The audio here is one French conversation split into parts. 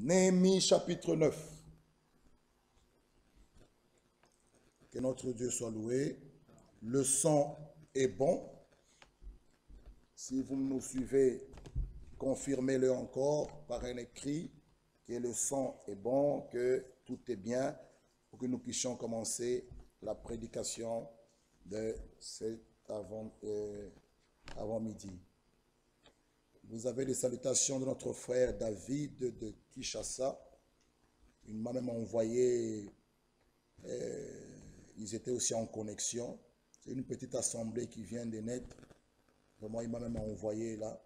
Néhémie chapitre 9. Que notre Dieu soit loué. Le son est bon. Si vous nous suivez, confirmez-le encore par un écrit que le son est bon, que tout est bien, pour que nous puissions commencer la prédication de cet avant-midi. Vous avez les salutations de notre frère David de Kinshasa. Il m'a même envoyé, ils étaient aussi en connexion. C'est une petite assemblée qui vient de naître. Vraiment, il m'a même envoyé là,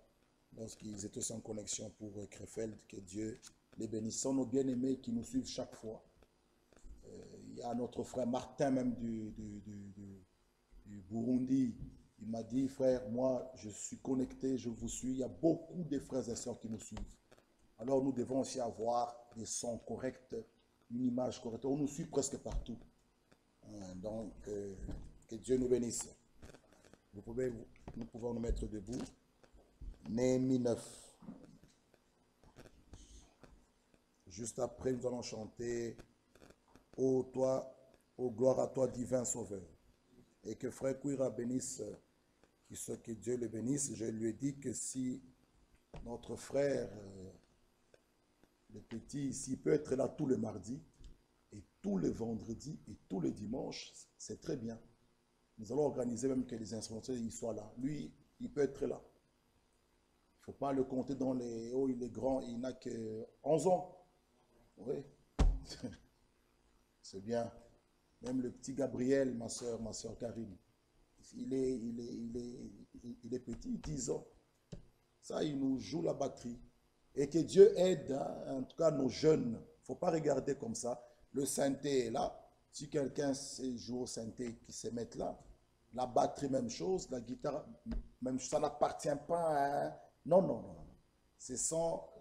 lorsqu'ils étaient aussi en connexion pour Krefeld. Que Dieu les bénisse. Ce sont nos bien-aimés qui nous suivent chaque fois. Il y a notre frère Martin même du Burundi. Il m'a dit, frère, moi, je suis connecté, je vous suis. Il y a beaucoup de frères et sœurs qui nous suivent. Alors, nous devons aussi avoir des sons corrects, une image correcte. On nous suit presque partout. Donc, que Dieu nous bénisse. Nous pouvons nous mettre debout. Néhémie 9. Juste après, nous allons chanter « Ô toi, ô gloire à toi, divin Sauveur ». Et que frère Kouira bénisse, que Dieu le bénisse. Je lui ai dit que si notre frère, le petit ici, peut être là tous les mardis, et tous les vendredis, et tous les dimanches, c'est très bien. Nous allons organiser même que les instrumentalistes soient là. Lui, il peut être là. Il ne faut pas le compter dans les... Oh, il est grand, il n'a que 11 ans. Oui. C'est bien. Même le petit Gabriel, ma soeur Karine, il est petit, 10 ans. Ça, il nous joue la batterie. Et que Dieu aide, hein, en tout cas nos jeunes. Il ne faut pas regarder comme ça. Le synthé est là. Si quelqu'un sait jouer au synthé, qui se mette là. La batterie, même chose. La guitare, même chose. Ça n'appartient pas à... Non.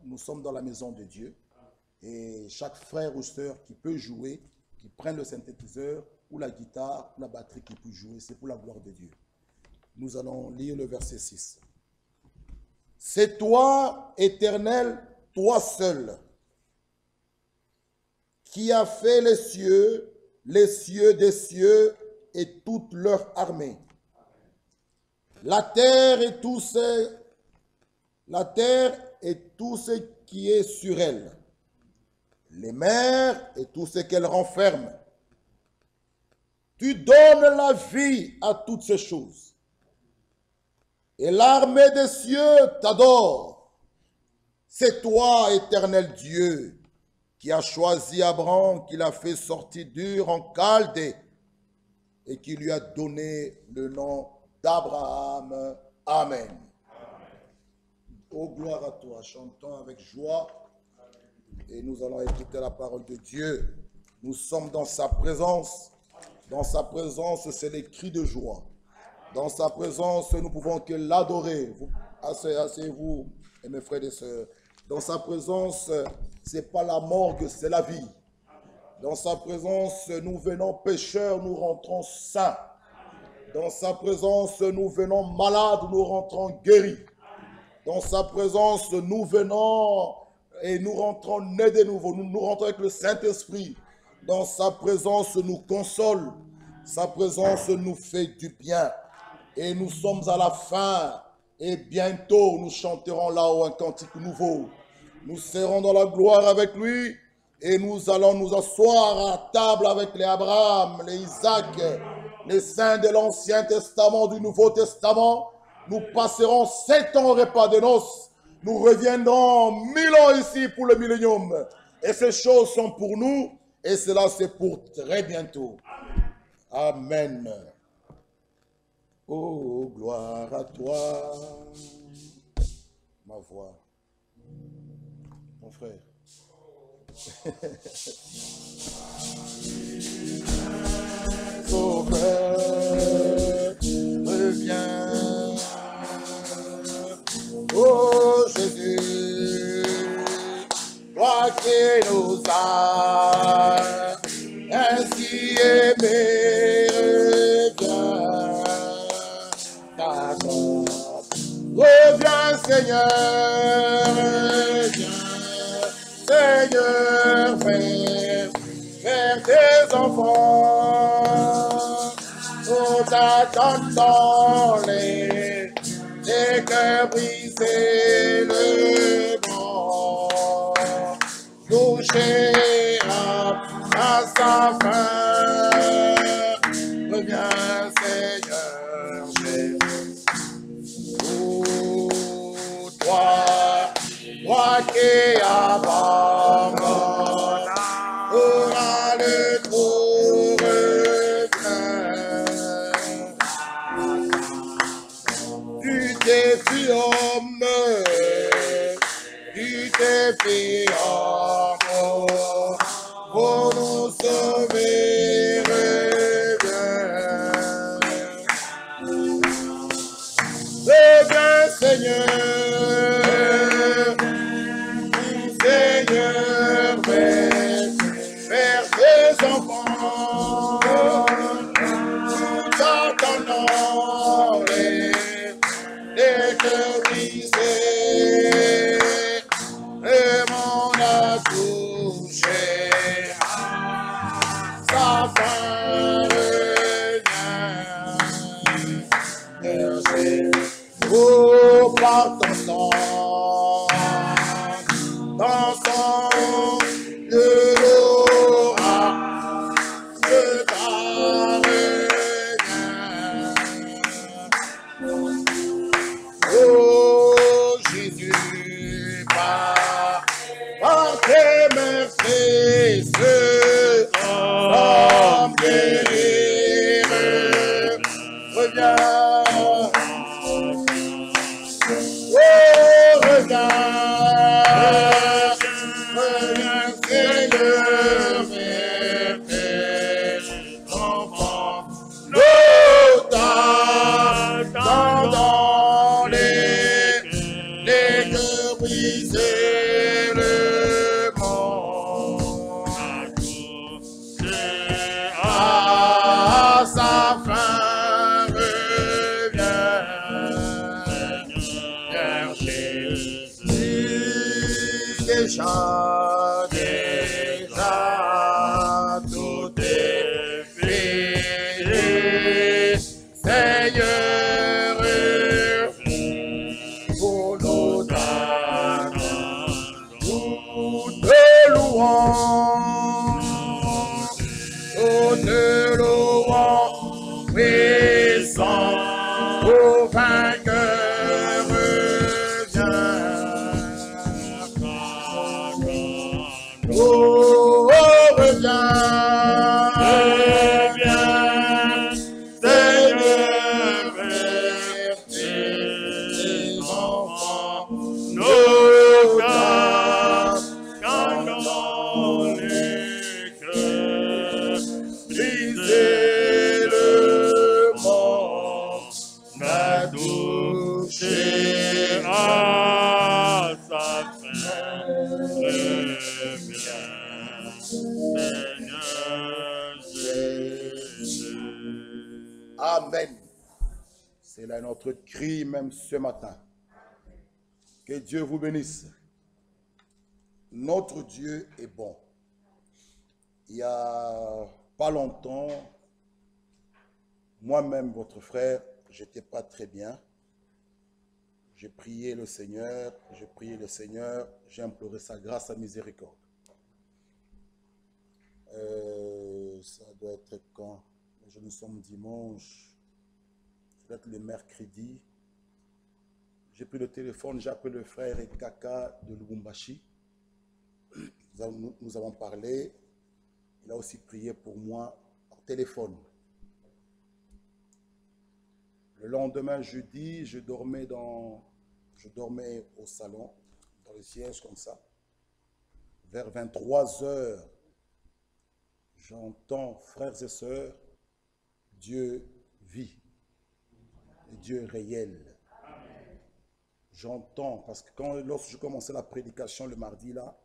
Nous sommes dans la maison de Dieu. Et chaque frère ou sœur qui peut jouer, qui prennent le synthétiseur ou la guitare, ou la batterie qui peut jouer, c'est pour la gloire de Dieu. Nous allons lire le verset 6. C'est toi, Éternel, toi seul, qui as fait les cieux des cieux et toute leur armée. La terre et tout ce qui est sur elle. Les mers et tout ce qu'elles renferment. Tu donnes la vie à toutes ces choses. Et l'armée des cieux t'adore. C'est toi, Éternel Dieu, qui as choisi Abraham, qui l'a fait sortir d'Ur en Chaldée, et qui lui a donné le nom d'Abraham. Amen. Oh, gloire à toi. Chantons avec joie. Et nous allons écouter la parole de Dieu. Nous sommes dans sa présence. Dans sa présence, c'est les cris de joie. Dans sa présence, nous pouvons que l'adorer. Asseyez-vous, et mes frères et sœurs. Dans sa présence, ce n'est pas la morgue, c'est la vie. Dans sa présence, nous venons pécheurs, nous rentrons saints. Dans sa présence, nous venons malades, nous rentrons guéris. Dans sa présence, nous venons... et nous rentrons nés de nouveau, nous rentrons avec le Saint-Esprit. Dans sa présence nous console, sa présence nous fait du bien. Et nous sommes à la fin, et bientôt nous chanterons là-haut un cantique nouveau. Nous serons dans la gloire avec lui, et nous allons nous asseoir à table avec les Abraham, les Isaac, les saints de l'Ancien Testament, du Nouveau Testament. Nous passerons 7 ans au repas de noces. Nous reviendrons 1000 ans ici pour le millénium. Et ces choses sont pour nous. Et cela, c'est pour très bientôt. Amen. Oh, gloire à toi. Ma voix. Mon frère. Sauveur, reviens. Oh Jésus, toi qui nous as ainsi aimés, reviens, reviens Seigneur, reviens, Seigneur, vers tes enfants, nous t'attendons les cœurs brisés, le monde, touché à sa fin. Reviens, Seigneur, Jésus. Oh, toi qui abandonnes, aura le trou reviens. Tu t'es fait homme, tu t'es fait homme, pour nous sauver, reviens. Reviens, Seigneur, Seigneur, vers tes enfants, nous t'attendons, les cœurs brisés, le monde a touché sa fin, revient. Oh, par ton sang, de l'orage, ta revient. Oh, Jésus, par tes merveilles, homme guéri, reviens. Reviens, Seigneur, vers tes enfants, nous t'attendons, les cœurs brisés, le monde à sa fin, reviens, Seigneur Jésus. Déjà, tout est fait, Seigneur, pour nous donner, nous te louons, puissant, au vainqueur, reviens. Oh, reviens, Seigneur, vers tes enfants, nous t'attendons, les cœurs brisés, le monde n'a touché à sa fin. Amen. C'est là notre cri même ce matin. Que Dieu vous bénisse. Notre Dieu est bon. Il n'y a pas longtemps, moi-même, votre frère, je n'étais pas très bien. J'ai prié le Seigneur, j'ai imploré sa grâce, sa miséricorde. Ça doit être quand? Nous sommes dimanche, ça doit être le mercredi. J'ai pris le téléphone, j'ai appelé le frère Kaka de Lubumbashi. Nous avons parlé. Il a aussi prié pour moi au téléphone. Le lendemain, jeudi, je dormais au salon, dans le siège comme ça. Vers 23 heures, j'entends, frères et sœurs, Dieu vit. Et Dieu est réel. J'entends, parce que lorsque je commençais la prédication le mardi là,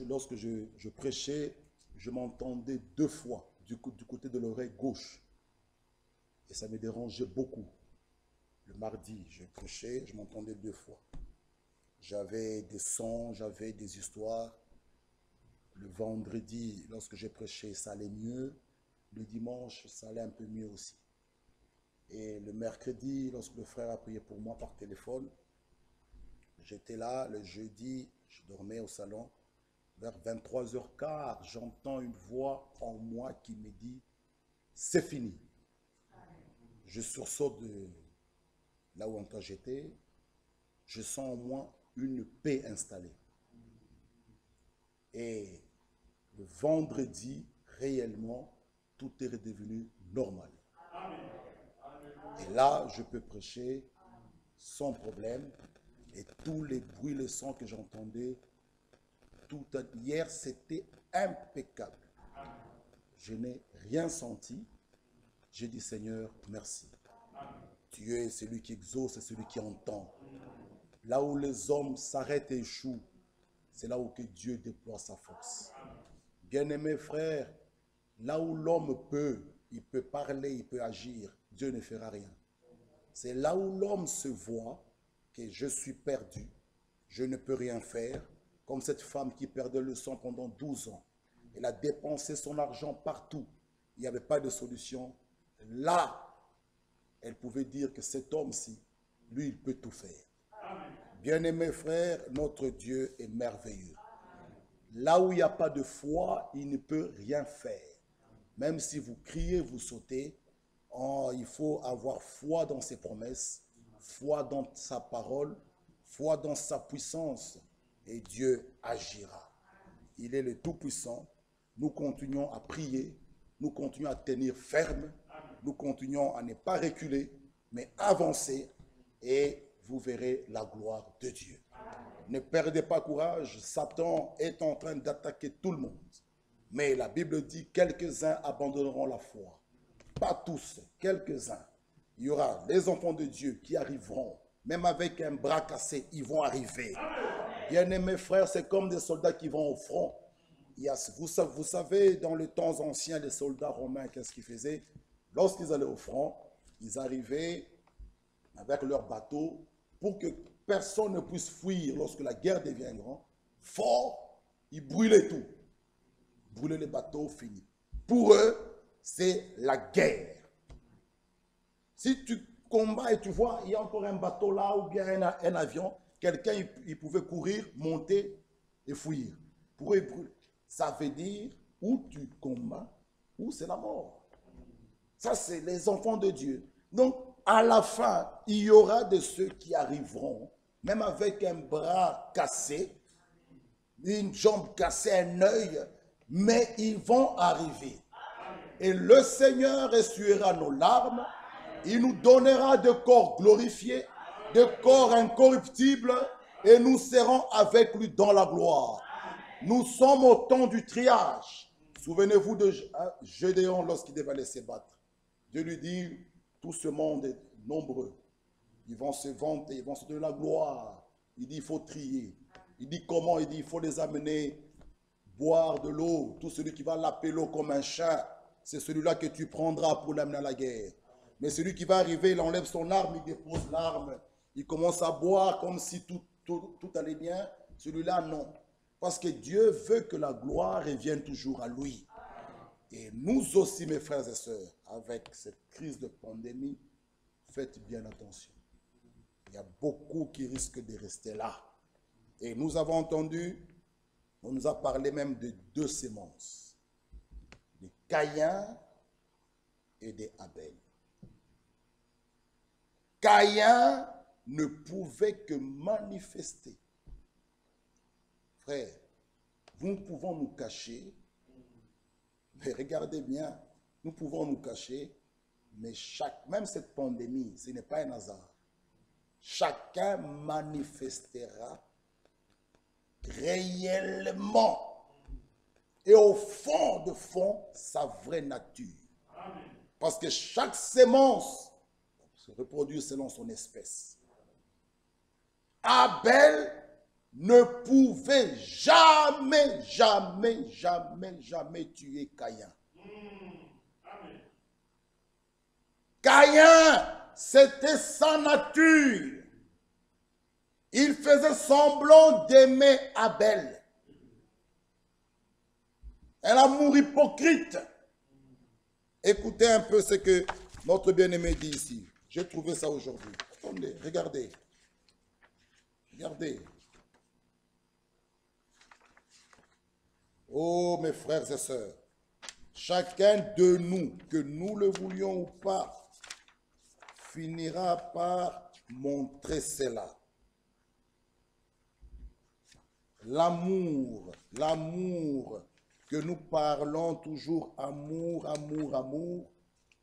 lorsque je prêchais, je m'entendais 2 fois du côté de l'oreille gauche. Et ça me dérangeait beaucoup. Le mardi, je prêchais, je m'entendais 2 fois. J'avais des sons, j'avais des histoires. Le vendredi, lorsque j'ai prêché, ça allait mieux. Le dimanche, ça allait un peu mieux aussi. Et le mercredi, lorsque le frère a prié pour moi par téléphone, j'étais là. Le jeudi, je dormais au salon. Vers 23h15, j'entends une voix en moi qui me dit « C'est fini ». Je sursaute de là où encore j'étais. Je sens en moi une paix installée. Et le vendredi, réellement, tout est redevenu normal. Et là, je peux prêcher sans problème. Et tous les bruits, les sons que j'entendais, hier, c'était impeccable. Je n'ai rien senti. J'ai dit, Seigneur, merci. Tu es celui qui exauce et celui qui entend. Là où les hommes s'arrêtent et échouent, c'est là où que Dieu déploie sa force. Bien-aimés frères, là où l'homme peut, il peut parler, il peut agir, Dieu ne fera rien. C'est là où l'homme se voit que je suis perdu, je ne peux rien faire, comme cette femme qui perdait le sang pendant 12 ans. Elle a dépensé son argent partout. Il n'y avait pas de solution. Là, elle pouvait dire que cet homme-ci, lui, il peut tout faire. Bien-aimés frères, notre Dieu est merveilleux. Là où il n'y a pas de foi, il ne peut rien faire. Même si vous criez, vous sautez, il faut avoir foi dans ses promesses, foi dans sa parole, foi dans sa puissance, et Dieu agira. Il est le Tout-Puissant. Nous continuons à prier, nous continuons à tenir ferme, nous continuons à ne pas reculer, mais avancer, et vous verrez la gloire de Dieu. Ne perdez pas courage, Satan est en train d'attaquer tout le monde. Mais la Bible dit, quelques-uns abandonneront la foi. Pas tous, quelques-uns. Il y aura les enfants de Dieu qui arriveront, même avec un bras cassé, ils vont arriver. Bien-aimés frères, c'est comme des soldats qui vont au front. Vous savez, dans les temps anciens, les soldats romains, qu'est-ce qu'ils faisaient? Lorsqu'ils allaient au front, ils arrivaient avec leur bateau pour que personne ne puisse fuir lorsque la guerre devient grande. Fort, ils brûlaient tout. Brûler les bateaux, fini. Pour eux, c'est la guerre. Si tu combats et tu vois, il y a encore un bateau là ou bien un avion, quelqu'un, il pouvait courir, monter et fuir. Pour eux, ça veut dire où tu combats, où c'est la mort. Ça, c'est les enfants de Dieu. Donc, à la fin, il y aura de ceux qui arriveront, même avec un bras cassé, une jambe cassée, un œil, mais ils vont arriver. Et le Seigneur essuiera nos larmes, il nous donnera de corps glorifiés, de corps incorruptibles, et nous serons avec lui dans la gloire. Nous sommes au temps du triage. Souvenez-vous de Gédéon lorsqu'il devait aller se battre. Dieu lui dit, tout ce monde est nombreux. Ils vont se vanter, ils vont se donner la gloire. Il dit, il faut trier. Il dit comment? Il dit, il faut les amener boire de l'eau. Tout celui qui va laper l'eau comme un chat, c'est celui-là que tu prendras pour l'amener à la guerre. Mais celui qui va arriver, il enlève son arme, il dépose l'arme. Il commence à boire comme si tout allait bien. Celui-là, non. Parce que Dieu veut que la gloire revienne toujours à lui. Et nous aussi, mes frères et sœurs, avec cette crise de pandémie, faites bien attention. Il y a beaucoup qui risquent de rester là. Et nous avons entendu, on nous a parlé même de 2 sémences, de Caïn et d'Abel. Caïn ne pouvait que manifester. Frère, nous pouvons nous cacher, mais regardez bien, nous pouvons nous cacher, mais même cette pandémie, ce n'est pas un hasard. Chacun manifestera réellement et au fond de fond sa vraie nature. Amen. Parce que chaque sémence se reproduit selon son espèce. Abel ne pouvait jamais, jamais, jamais, jamais tuer Caïn. Amen. Caïn, c'était sa nature. Il faisait semblant d'aimer Abel. Un amour hypocrite. Écoutez un peu ce que notre bien-aimé dit ici. J'ai trouvé ça aujourd'hui. Attendez, regardez. Regardez. Oh, mes frères et sœurs, chacun de nous, que nous le voulions ou pas, finira par montrer cela. L'amour, l'amour que nous parlons toujours, amour, amour, amour,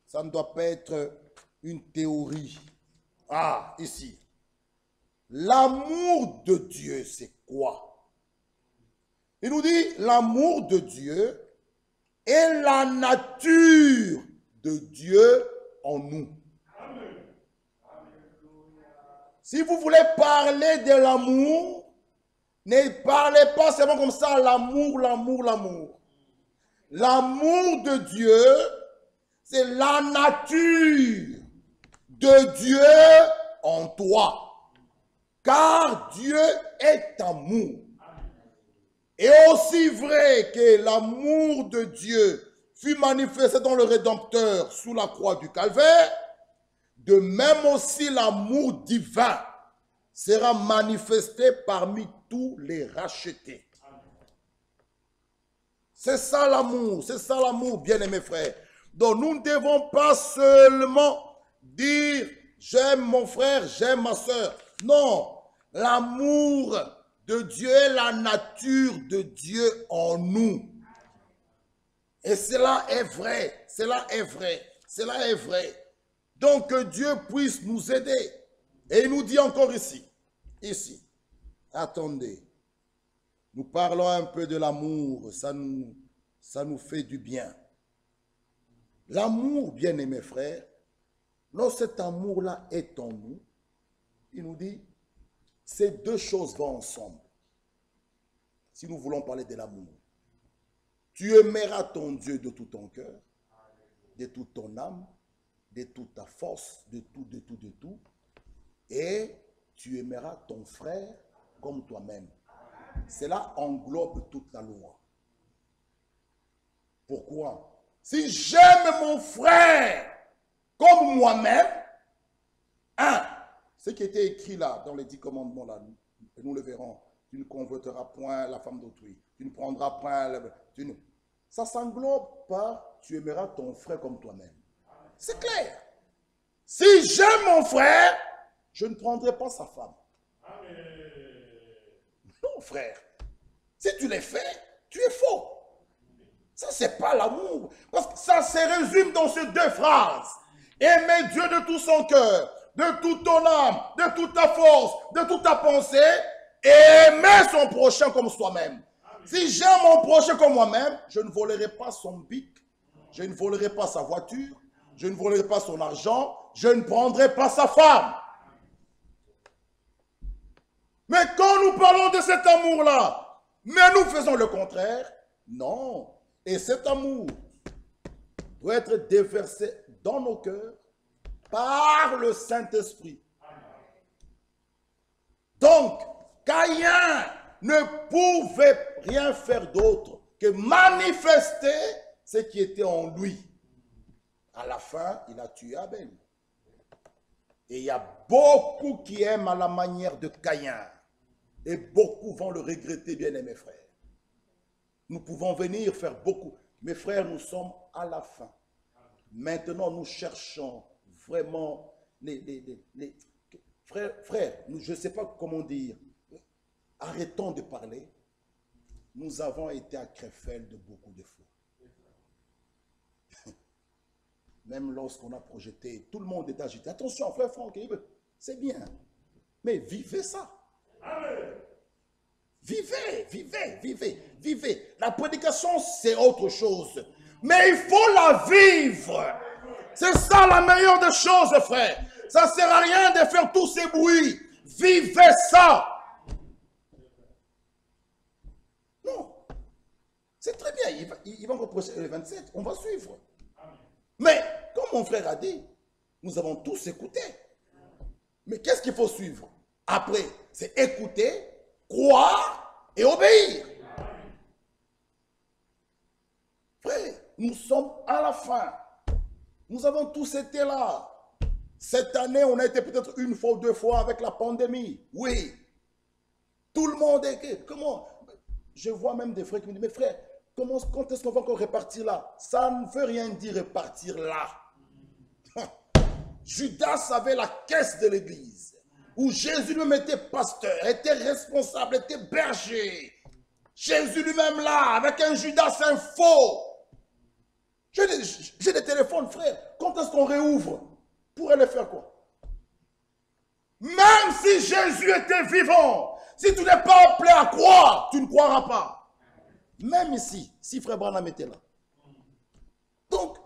ça ne doit pas être une théorie. Ah, ici. L'amour de Dieu, c'est quoi? Il nous dit, l'amour de Dieu est la nature de Dieu en nous. Si vous voulez parler de l'amour, ne parlez pas seulement comme ça, l'amour, l'amour, l'amour. L'amour de Dieu, c'est la nature de Dieu en toi. Car Dieu est amour. Et aussi vrai que l'amour de Dieu fut manifesté dans le Rédempteur sous la croix du Calvaire, de même aussi l'amour divin sera manifesté parmi tous les rachetés. C'est ça l'amour, bien-aimés frères. Donc nous ne devons pas seulement dire j'aime mon frère, j'aime ma soeur. Non, l'amour de Dieu est la nature de Dieu en nous. Et cela est vrai, cela est vrai, cela est vrai. Donc que Dieu puisse nous aider. Et il nous dit encore ici, attendez, nous parlons un peu de l'amour, ça nous fait du bien. L'amour, bien-aimés frères, lorsque cet amour-là est en nous, il nous dit, ces deux choses vont ensemble. Si nous voulons parler de l'amour, tu aimeras ton Dieu de tout ton cœur, de toute ton âme, de toute ta force, de tout, et tu aimeras ton frère comme toi-même. Cela englobe toute la loi. Pourquoi? Si j'aime mon frère comme moi-même, ce qui était écrit là, dans les 10 commandements, là, nous le verrons, tu ne convoiteras point la femme d'autrui, tu ne prendras point, ça s'englobe par, tu aimeras ton frère comme toi-même. C'est clair. Si j'aime mon frère, je ne prendrai pas sa femme. Amen. Non, frère. Si tu l'es fait, tu es faux. Ça, c'est pas l'amour. Parce que ça se résume dans ces deux phrases. Aimer Dieu de tout son cœur, de toute ton âme, de toute ta force, de toute ta pensée, et aimer son prochain comme soi-même. Si j'aime mon prochain comme moi-même, je ne volerai pas son bic, je ne volerai pas sa voiture, je ne volerai pas son argent, je ne prendrai pas sa femme. Mais quand nous parlons de cet amour-là, mais nous faisons le contraire, non. Et cet amour doit être déversé dans nos cœurs par le Saint-Esprit. Donc, Caïn ne pouvait rien faire d'autre que manifester ce qui était en lui. À la fin, il a tué Abel. Et il y a beaucoup qui aiment à la manière de Caïn. Et beaucoup vont le regretter, bien-aimés frères. Nous pouvons venir faire beaucoup. Mes frères, nous sommes à la fin. Maintenant, nous cherchons vraiment frères, je ne sais pas comment dire. Arrêtons de parler. Nous avons été à Krefeld de beaucoup de fois. Même lorsqu'on a projeté, tout le monde est agité. Attention, frère Franck, c'est bien. Mais vivez ça. Vivez. La prédication, c'est autre chose. Mais il faut la vivre. C'est ça la meilleure des choses, frère. Ça ne sert à rien de faire tous ces bruits. Vivez ça. Non. C'est très bien. Il va reprocher le 27. On va suivre. Mais, comme mon frère a dit, nous avons tous écouté. Mais qu'est-ce qu'il faut suivre? Après, c'est écouter, croire et obéir. nous sommes à la fin. Nous avons tous été là. Cette année, on a été peut-être une fois ou deux fois avec la pandémie. Oui. Tout le monde est... Comment? Je vois même des frères qui me disent, mais frère, quand est-ce qu'on va encore repartir là? Ça ne veut rien dire repartir là. Judas avait la caisse de l'église, où Jésus lui-même était pasteur, était responsable, était berger. Jésus lui-même là, avec un Judas, un faux. J'ai des téléphones, frère. Quand est-ce qu'on réouvre? Pour aller faire quoi? Même si Jésus était vivant, si tu n'es pas appelé à croire, tu ne croiras pas. Même ici, si frère Branham était là. Donc,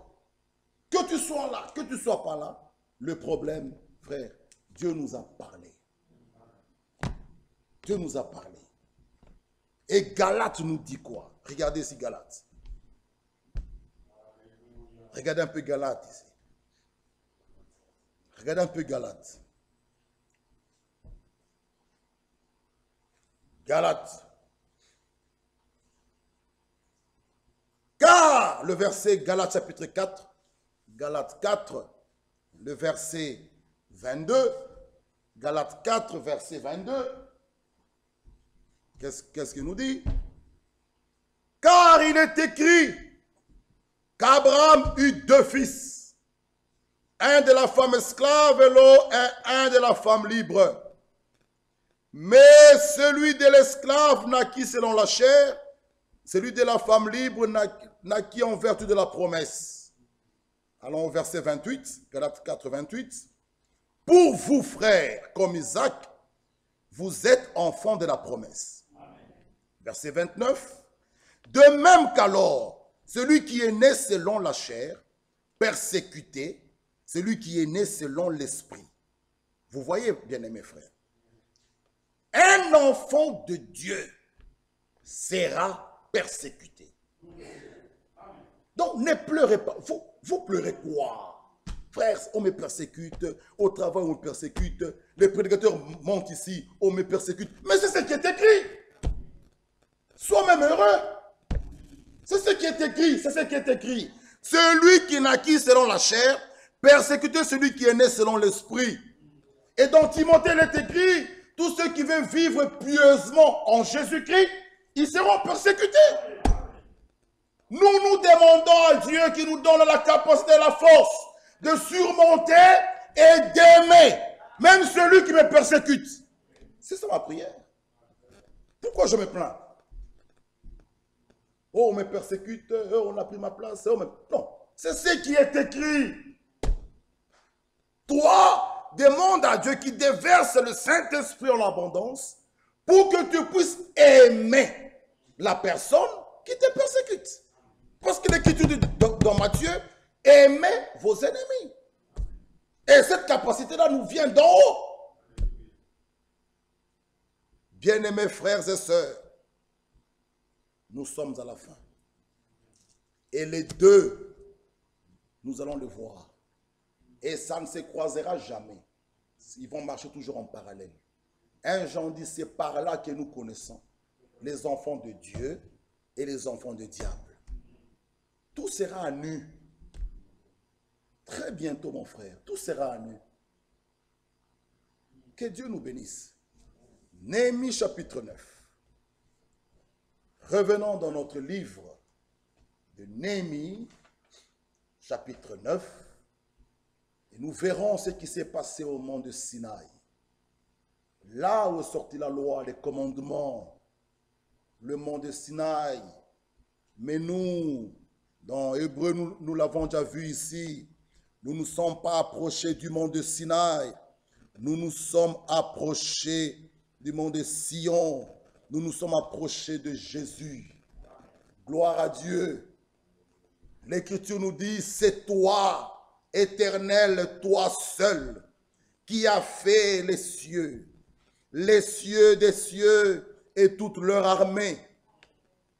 que tu sois là, que tu ne sois pas là, le problème, frère, Dieu nous a parlé. Dieu nous a parlé. Et Galates nous dit quoi? Regardez ici Galates. Regardez un peu Galates ici. Regardez un peu Galates. Galates. Car le verset Galates chapitre 4, Galates 4, le verset 22, Galates 4, verset 22, qu'est-ce qu'il nous dit? Car il est écrit qu'Abraham eut deux fils, un de la femme esclave et l'autre un de la femme libre. Mais celui de l'esclave naquit selon la chair, celui de la femme libre naquit en vertu de la promesse. Allons au verset 28, Galates 4, 28. Pour vous, frères, comme Isaac, vous êtes enfants de la promesse. Amen. Verset 29. De même qu'alors, celui qui est né selon la chair, persécuté, celui qui est né selon l'esprit. Vous voyez, bien-aimés frères, un enfant de Dieu sera persécuté. Donc, ne pleurez pas. Vous pleurez quoi? Frères, on me persécute, au travail on me persécute, les prédicateurs montent ici, on me persécute. Mais c'est ce qui est écrit. Sois même heureux. C'est ce qui est écrit, c'est ce qui est écrit. Celui qui naquit selon la chair, persécuter celui qui est né selon l'esprit. Et dans Timothée, il est écrit, tous ceux qui veulent vivre pieusement en Jésus-Christ, ils seront persécutés. Nous nous demandons à Dieu qui nous donne la capacité et la force de surmonter et d'aimer même celui qui me persécute. C'est ça ma prière. Pourquoi je me plains? Oh, on me persécute, oh, on a pris ma place. Oh, non, c'est ce qui est écrit. Toi, demande à Dieu qui déverse le Saint-Esprit en abondance pour que tu puisses aimer la personne qui te persécute. Parce que l'Écriture dit dans Matthieu, aimez vos ennemis. Et cette capacité-là nous vient d'en haut. Bien-aimés frères et sœurs, nous sommes à la fin. Et les deux, nous allons le voir. Et ça ne se croisera jamais. Ils vont marcher toujours en parallèle. 1 Jean dit, c'est par là que nous connaissons les enfants de Dieu et les enfants du diable. Tout sera à nu. Très bientôt, mon frère, tout sera à nu. Que Dieu nous bénisse. Néhémie chapitre 9. Revenons dans notre livre de Néhémie chapitre 9. Et nous verrons ce qui s'est passé au mont de Sinaï. Là où est sortie la loi, les commandements, le mont de Sinaï. Mais nous, dans Hébreu, nous l'avons déjà vu ici, nous ne nous sommes pas approchés du mont de Sinaï. Nous nous sommes approchés du mont de Sion. Nous nous sommes approchés de Jésus. Gloire à Dieu. L'Écriture nous dit, c'est toi, Éternel, toi seul, qui as fait les cieux des cieux et toute leur armée,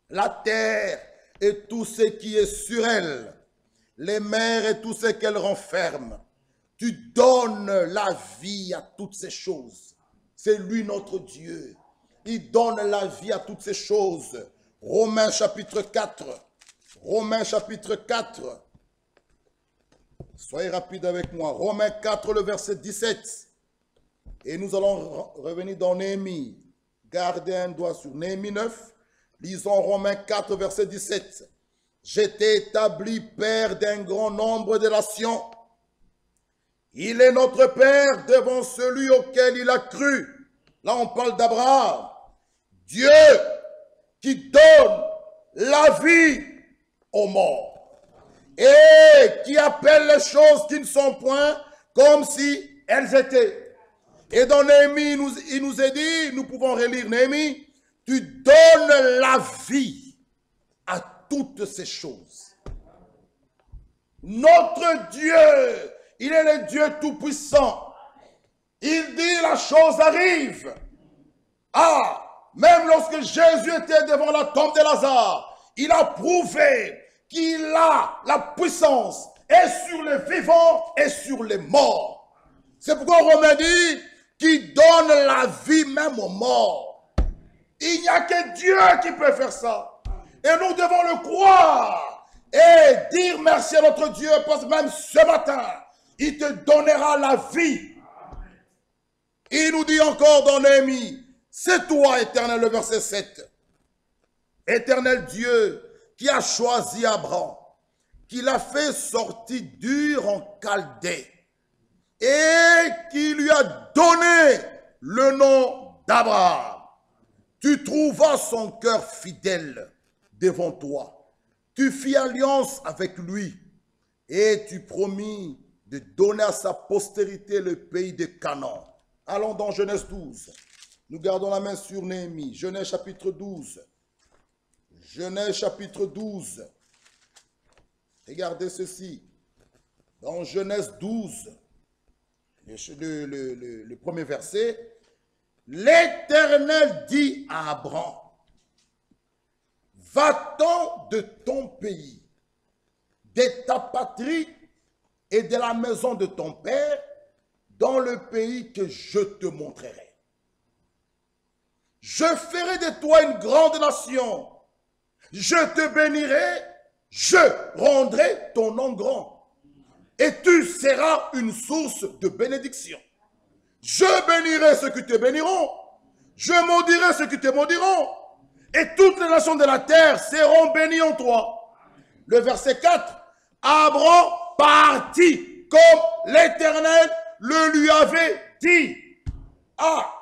la terre et tout ce qui est sur elle, les mers et tout ce qu'elles renferment. Tu donnes la vie à toutes ces choses. C'est lui notre Dieu. Il donne la vie à toutes ces choses. Romains chapitre 4. Romains chapitre 4. Soyez rapide avec moi. Romains 4, le verset 17. Et nous allons revenir dans Néhémie. Gardez un doigt sur Néhémie 9. Lisons Romains 4, verset 17. J'étais établi père d'un grand nombre de nations. Il est notre père devant celui auquel il a cru. Là, on parle d'Abraham. Dieu qui donne la vie aux morts et qui appelle les choses qui ne sont point comme si elles étaient. Et dans Néhémie, il nous est dit, nous pouvons relire Néhémie, tu donnes la vie à toutes ces choses. Notre Dieu, il est le Dieu tout-puissant. Il dit la chose arrive. Ah, même lorsque Jésus était devant la tombe de Lazare, il a prouvé qu'il a la puissance et sur les vivants et sur les morts. C'est pourquoi Romain dit qu'il donne la vie même aux morts. Il n'y a que Dieu qui peut faire ça. Et nous devons le croire et dire merci à notre Dieu parce que même ce matin, il te donnera la vie. Il nous dit encore dans Néhémie, c'est toi, Éternel, le verset 7. Éternel Dieu, qui a choisi Abraham, qui l'a fait sortir d'Ur en Chaldée, et qui lui a donné le nom d'Abraham. Tu trouvas son cœur fidèle devant toi. Tu fis alliance avec lui, et tu promis de donner à sa postérité le pays de Canaan. Allons dans Genèse 12. Nous gardons la main sur Néhémie. Genèse chapitre 12. Genèse chapitre 12. Regardez ceci. Dans Genèse 12, le premier verset, l'Éternel dit à Abraham, va-t'en de ton pays, de ta patrie et de la maison de ton père, dans le pays que je te montrerai. Je ferai de toi une grande nation. Je te bénirai, je rendrai ton nom grand. Et tu seras une source de bénédiction. Je bénirai ceux qui te béniront. Je maudirai ceux qui te maudiront. Et toutes les nations de la terre seront bénies en toi. Le verset 4. Abraham partit comme l'Éternel le lui avait dit. Ah,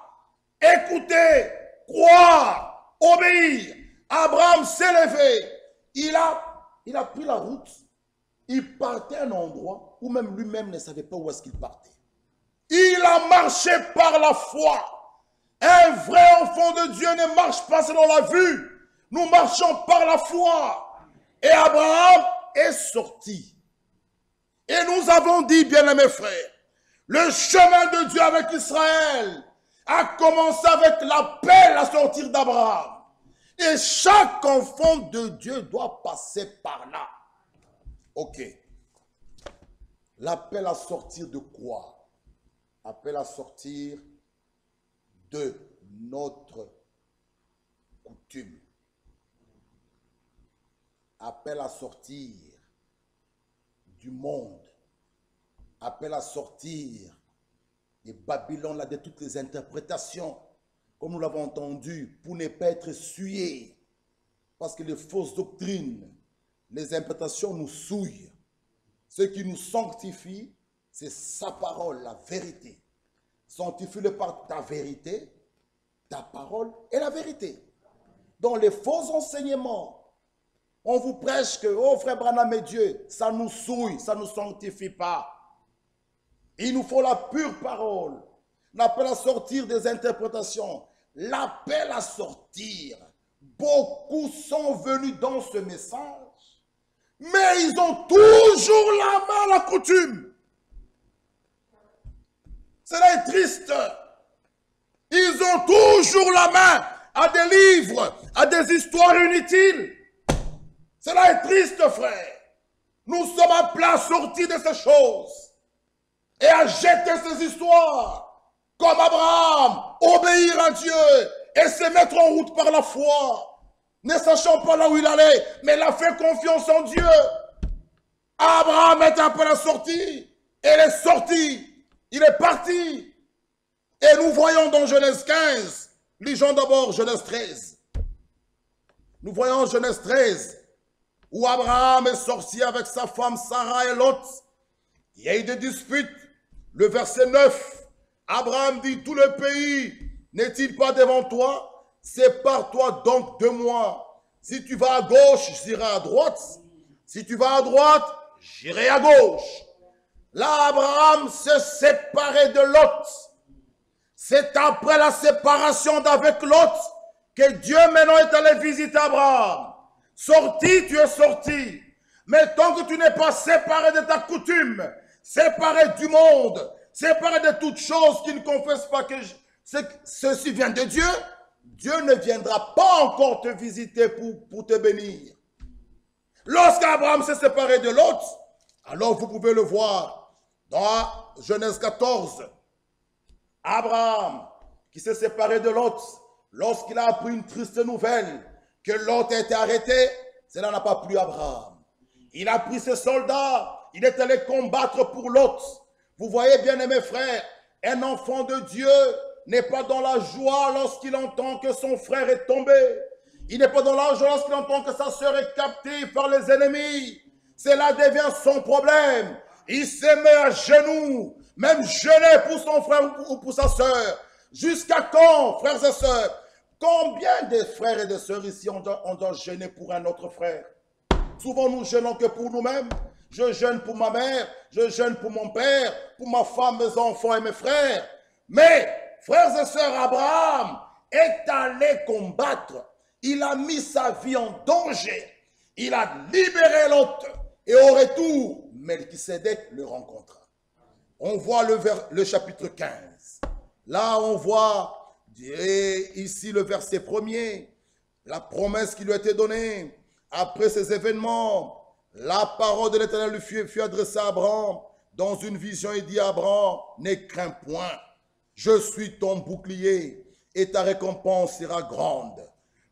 écoutez, croire, obéir. Abraham s'est levé. Il a pris la route. Il partait à un endroit où même lui-même ne savait pas où est-ce qu'il partait. Il a marché par la foi. Un vrai enfant de Dieu ne marche pas selon la vue. Nous marchons par la foi. Et Abraham est sorti. Et nous avons dit, bien-aimés frères, le chemin de Dieu avec Israël a commencé avec l'appel à sortir d'Abraham. Et chaque enfant de Dieu doit passer par là. Ok. L'appel à sortir de quoi? Appel à sortir de notre coutume. Appel à sortir du monde. Appel à sortir de Babylone, là, de toutes les interprétations, comme nous l'avons entendu, pour ne pas être souillés. Parce que les fausses doctrines, les interprétations nous souillent. Ce qui nous sanctifie, c'est sa parole, la vérité. Sanctifie-le par ta vérité, ta parole et la vérité. Dans les faux enseignements, on vous prêche que, oh frère Branham est Dieu, ça nous souille, ça ne nous sanctifie pas. Il nous faut la pure parole. L'appel à sortir des interprétations. L'appel à sortir. Beaucoup sont venus dans ce message, mais ils ont toujours la main à la coutume. Cela est triste. Ils ont toujours la main à des livres, à des histoires inutiles. Cela est triste, frère. Nous sommes appelés à sortir de ces choses et à jeter ces histoires comme Abraham, obéir à Dieu et se mettre en route par la foi. ne sachant pas là où il allait, mais il a fait confiance en Dieu. Abraham est un peu la sortie. Elle est sortie. Il est parti. Et nous voyons dans Genèse 15, lisons d'abord Genèse 13. Nous voyons Genèse 13, où Abraham est sorti avec sa femme Sarah et Lot. Il y a eu des disputes. Le verset 9, Abraham dit, tout le pays n'est-il pas devant toi? Sépare-toi donc de moi. Si tu vas à gauche, j'irai à droite. Si tu vas à droite, j'irai à gauche. Là, Abraham s'est séparé de Lot. C'est après la séparation d'avec Lot que Dieu maintenant est allé visiter Abraham. Sorti, tu es sorti. Mais tant que tu n'es pas séparé de ta coutume, séparé du monde, séparé de toutes choses qui ne confessent pas que ceci vient de Dieu, Dieu ne viendra pas encore te visiter pour te bénir. Lorsqu'Abraham s'est séparé de Lot, alors vous pouvez le voir dans Genèse 14. Abraham, qui s'est séparé de Lot, lorsqu'il a appris une triste nouvelle que Lot a été arrêté, cela n'a pas plu à Abraham. Il a pris ses soldats, il est allé combattre pour Lot. Vous voyez, bien aimés frères, un enfant de Dieu n'est pas dans la joie lorsqu'il entend que son frère est tombé. Il n'est pas dans la joie lorsqu'il entend que sa sœur est captive par les ennemis. Cela devient son problème. Il se met à genoux, même jeûner pour son frère ou pour sa sœur. Jusqu'à quand, frères et sœurs? Combien de frères et de sœurs ici on doit jeûner pour un autre frère? Souvent nous jeûnons que pour nous-mêmes. Je jeûne pour ma mère, je jeûne pour mon père, pour ma femme, mes enfants et mes frères. Mais, frères et sœurs, Abraham est allé combattre. Il a mis sa vie en danger. Il a libéré Lot. Et au retour, Melchisédek le rencontra. On voit le chapitre 15. Là, on voit ici le verset 1er, la promesse qui lui a été donnée. Après ces événements, la parole de l'Éternel lui fut adressée à Abraham. Dans une vision, il dit à Abraham, ne crains point, je suis ton bouclier et ta récompense sera grande.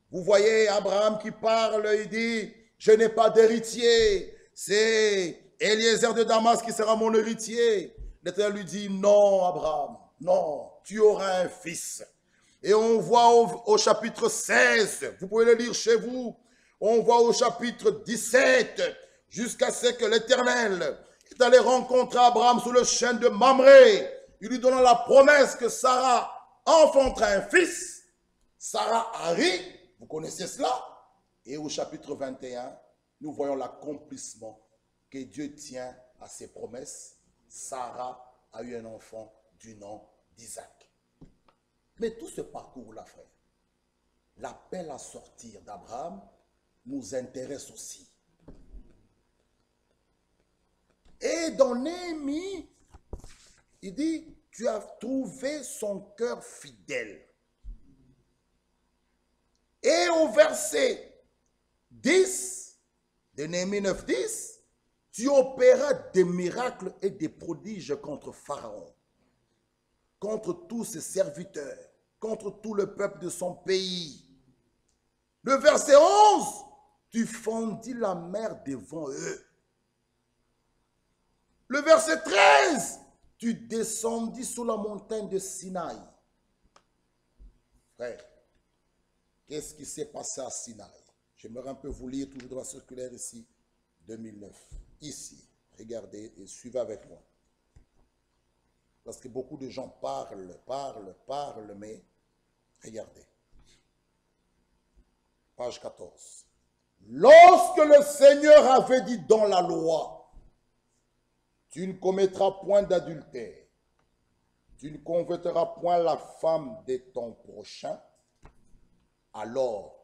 Vous voyez Abraham qui parle, il dit, je n'ai pas d'héritier, c'est Eliezer de Damas qui sera mon héritier. L'Éternel lui dit, non Abraham, non, tu auras un fils. Et on voit au chapitre 16, vous pouvez le lire chez vous, on voit au chapitre 17, jusqu'à ce que l'Éternel est allé rencontrer Abraham sous le chêne de Mamré. Il lui donna la promesse que Sarah enfantera un fils. Sarah Harry, vous connaissez cela. Et au chapitre 21, nous voyons l'accomplissement que Dieu tient à ses promesses. Sarah a eu un enfant du nom d'Isaac. Mais tout ce parcours-là, frère, l'appel à sortir d'Abraham nous intéresse aussi. Et dans Néhémie, il dit, tu as trouvé son cœur fidèle. Et au verset 10 de Néhémie 9, 10, tu opéras des miracles et des prodiges contre Pharaon, contre tous ses serviteurs, contre tout le peuple de son pays. Le verset 11, tu fendis la mer devant eux. Le verset 13, tu descendis sur la montagne de Sinaï. Frère, qu'est-ce qui s'est passé à Sinaï? J'aimerais un peu vous lire toujours dans la circulaire ici, 2009. Ici, regardez et suivez avec moi. Parce que beaucoup de gens parlent, mais regardez. Page 14. Lorsque le Seigneur avait dit dans la loi, tu ne commettras point d'adultère, tu ne convoiteras point la femme de ton prochain, alors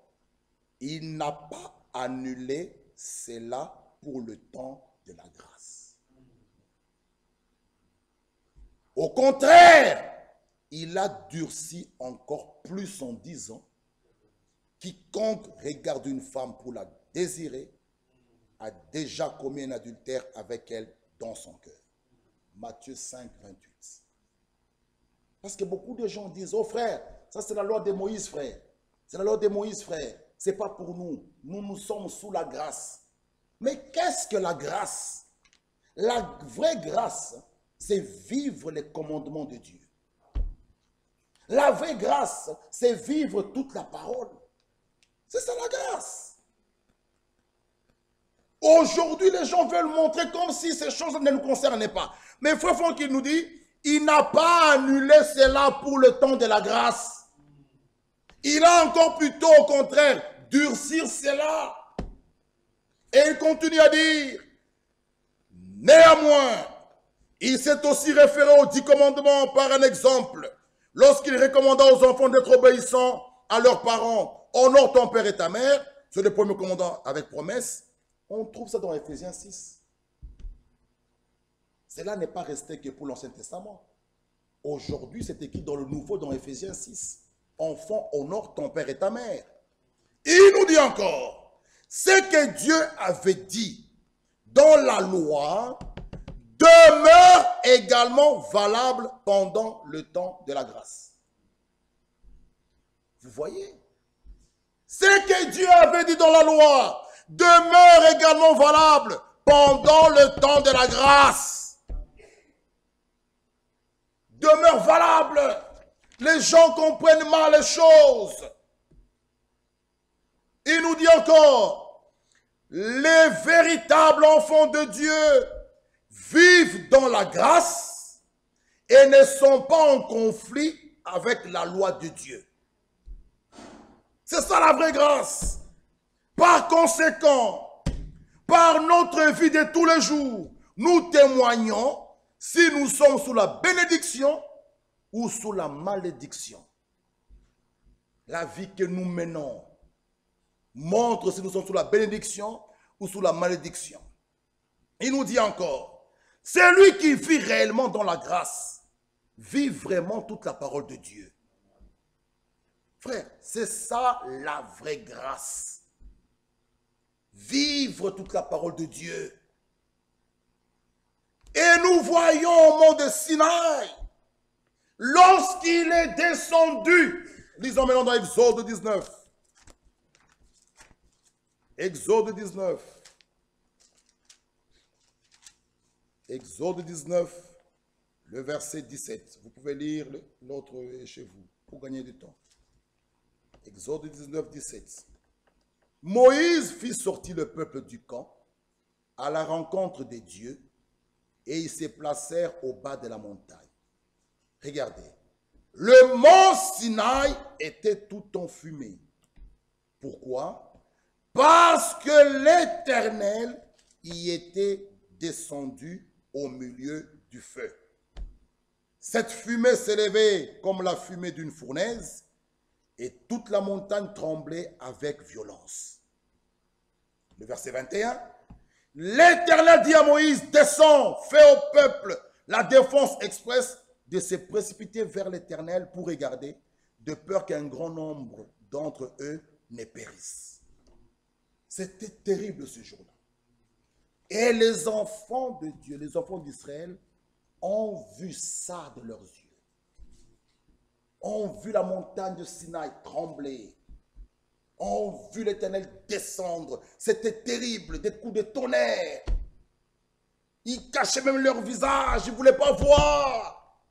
il n'a pas annulé cela pour le temps de la grâce. Au contraire, il a durci encore plus en disant, quiconque regarde une femme pour la désirer a déjà commis un adultère avec elle dans son cœur. Matthieu 5, 28. Parce que beaucoup de gens disent, oh frère, ça c'est la loi de Moïse, frère. C'est la loi de Moïse, frère. ce n'est pas pour nous. Nous sommes sous la grâce. Mais qu'est-ce que la grâce? La vraie grâce, c'est vivre les commandements de Dieu. La vraie grâce, c'est vivre toute la parole. C'est ça la grâce. Aujourd'hui, les gens veulent montrer comme si ces choses ne nous concernaient pas. Mais Frère Franck, il nous dit, il n'a pas annulé cela pour le temps de la grâce. Il a encore plutôt, au contraire, durcir cela. Et il continue à dire, néanmoins, il s'est aussi référé aux 10 commandements par un exemple, lorsqu'il recommanda aux enfants d'être obéissants à leurs parents. Honore ton père et ta mère, c'est le premier commandement avec promesse. On trouve ça dans Ephésiens 6. Cela n'est pas resté que pour l'Ancien Testament. Aujourd'hui, c'est écrit dans le Nouveau, dans Ephésiens 6. Enfant, honore ton père et ta mère. Il nous dit encore, ce que Dieu avait dit dans la loi demeure également valable pendant le temps de la grâce. Vous voyez? Ce que Dieu avait dit dans la loi demeure également valable pendant le temps de la grâce. Demeure valable. Les gens comprennent mal les choses. Il nous dit encore, les véritables enfants de Dieu vivent dans la grâce et ne sont pas en conflit avec la loi de Dieu. C'est ça la vraie grâce. Par conséquent, par notre vie de tous les jours, nous témoignons si nous sommes sous la bénédiction ou sous la malédiction. La vie que nous menons montre si nous sommes sous la bénédiction ou sous la malédiction. Il nous dit encore, celui qui vit réellement dans la grâce vit vraiment toute la parole de Dieu. Frère, c'est ça la vraie grâce. Vivre toute la parole de Dieu. Et nous voyons au mont de Sinaï, lorsqu'il est descendu, lisons maintenant dans Exode 19. Exode 19. Exode 19, le verset 17. Vous pouvez lire l'autre chez vous pour gagner du temps. Exode 19, 17. Moïse fit sortir le peuple du camp à la rencontre des dieux et ils se placèrent au bas de la montagne. Regardez, le mont Sinaï était tout enfumé. Pourquoi? Parce que l'Éternel y était descendu au milieu du feu. Cette fumée s'élevait comme la fumée d'une fournaise et toute la montagne tremblait avec violence. Le verset 21. L'Éternel dit à Moïse, descends, fais au peuple la défense expresse de se précipiter vers l'Éternel pour regarder, de peur qu'un grand nombre d'entre eux ne périssent. C'était terrible ce jour-là. Et les enfants de Dieu, les enfants d'Israël, ont vu ça de leurs yeux. Ont vu la montagne de Sinaï trembler. Ont vu l'Éternel descendre. C'était terrible, des coups de tonnerre. Ils cachaient même leur visage, ils ne voulaient pas voir.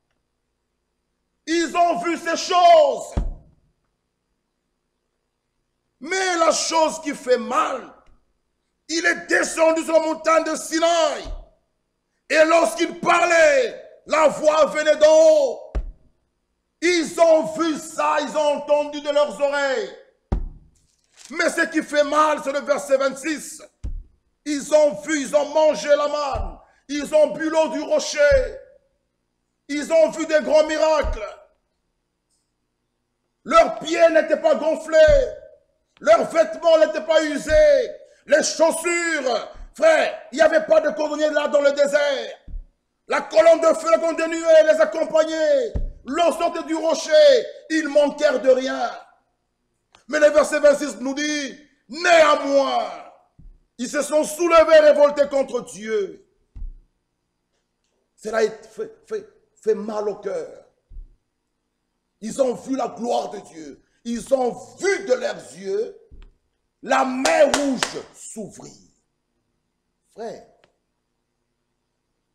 Ils ont vu ces choses. Mais la chose qui fait mal, il est descendu sur la montagne de Sinaï. Et lorsqu'il parlait, la voix venait d'en haut. Ils ont vu ça, ils ont entendu de leurs oreilles. Mais ce qui fait mal, c'est le verset 26. Ils ont vu, ils ont mangé la manne. Ils ont bu l'eau du rocher. Ils ont vu des grands miracles. Leurs pieds n'étaient pas gonflés. Leurs vêtements n'étaient pas usés. Les chaussures, frère, il n'y avait pas de cordonnier là dans le désert. La colonne de feu, la colonne de nuée les accompagnait. L'eau sortait du rocher. Ils manquèrent de rien. Mais le verset 26 nous dit, néanmoins, ils se sont soulevés et révoltés contre Dieu. Cela fait mal au cœur. Ils ont vu la gloire de Dieu. Ils ont vu de leurs yeux la mer rouge s'ouvrit. Frère,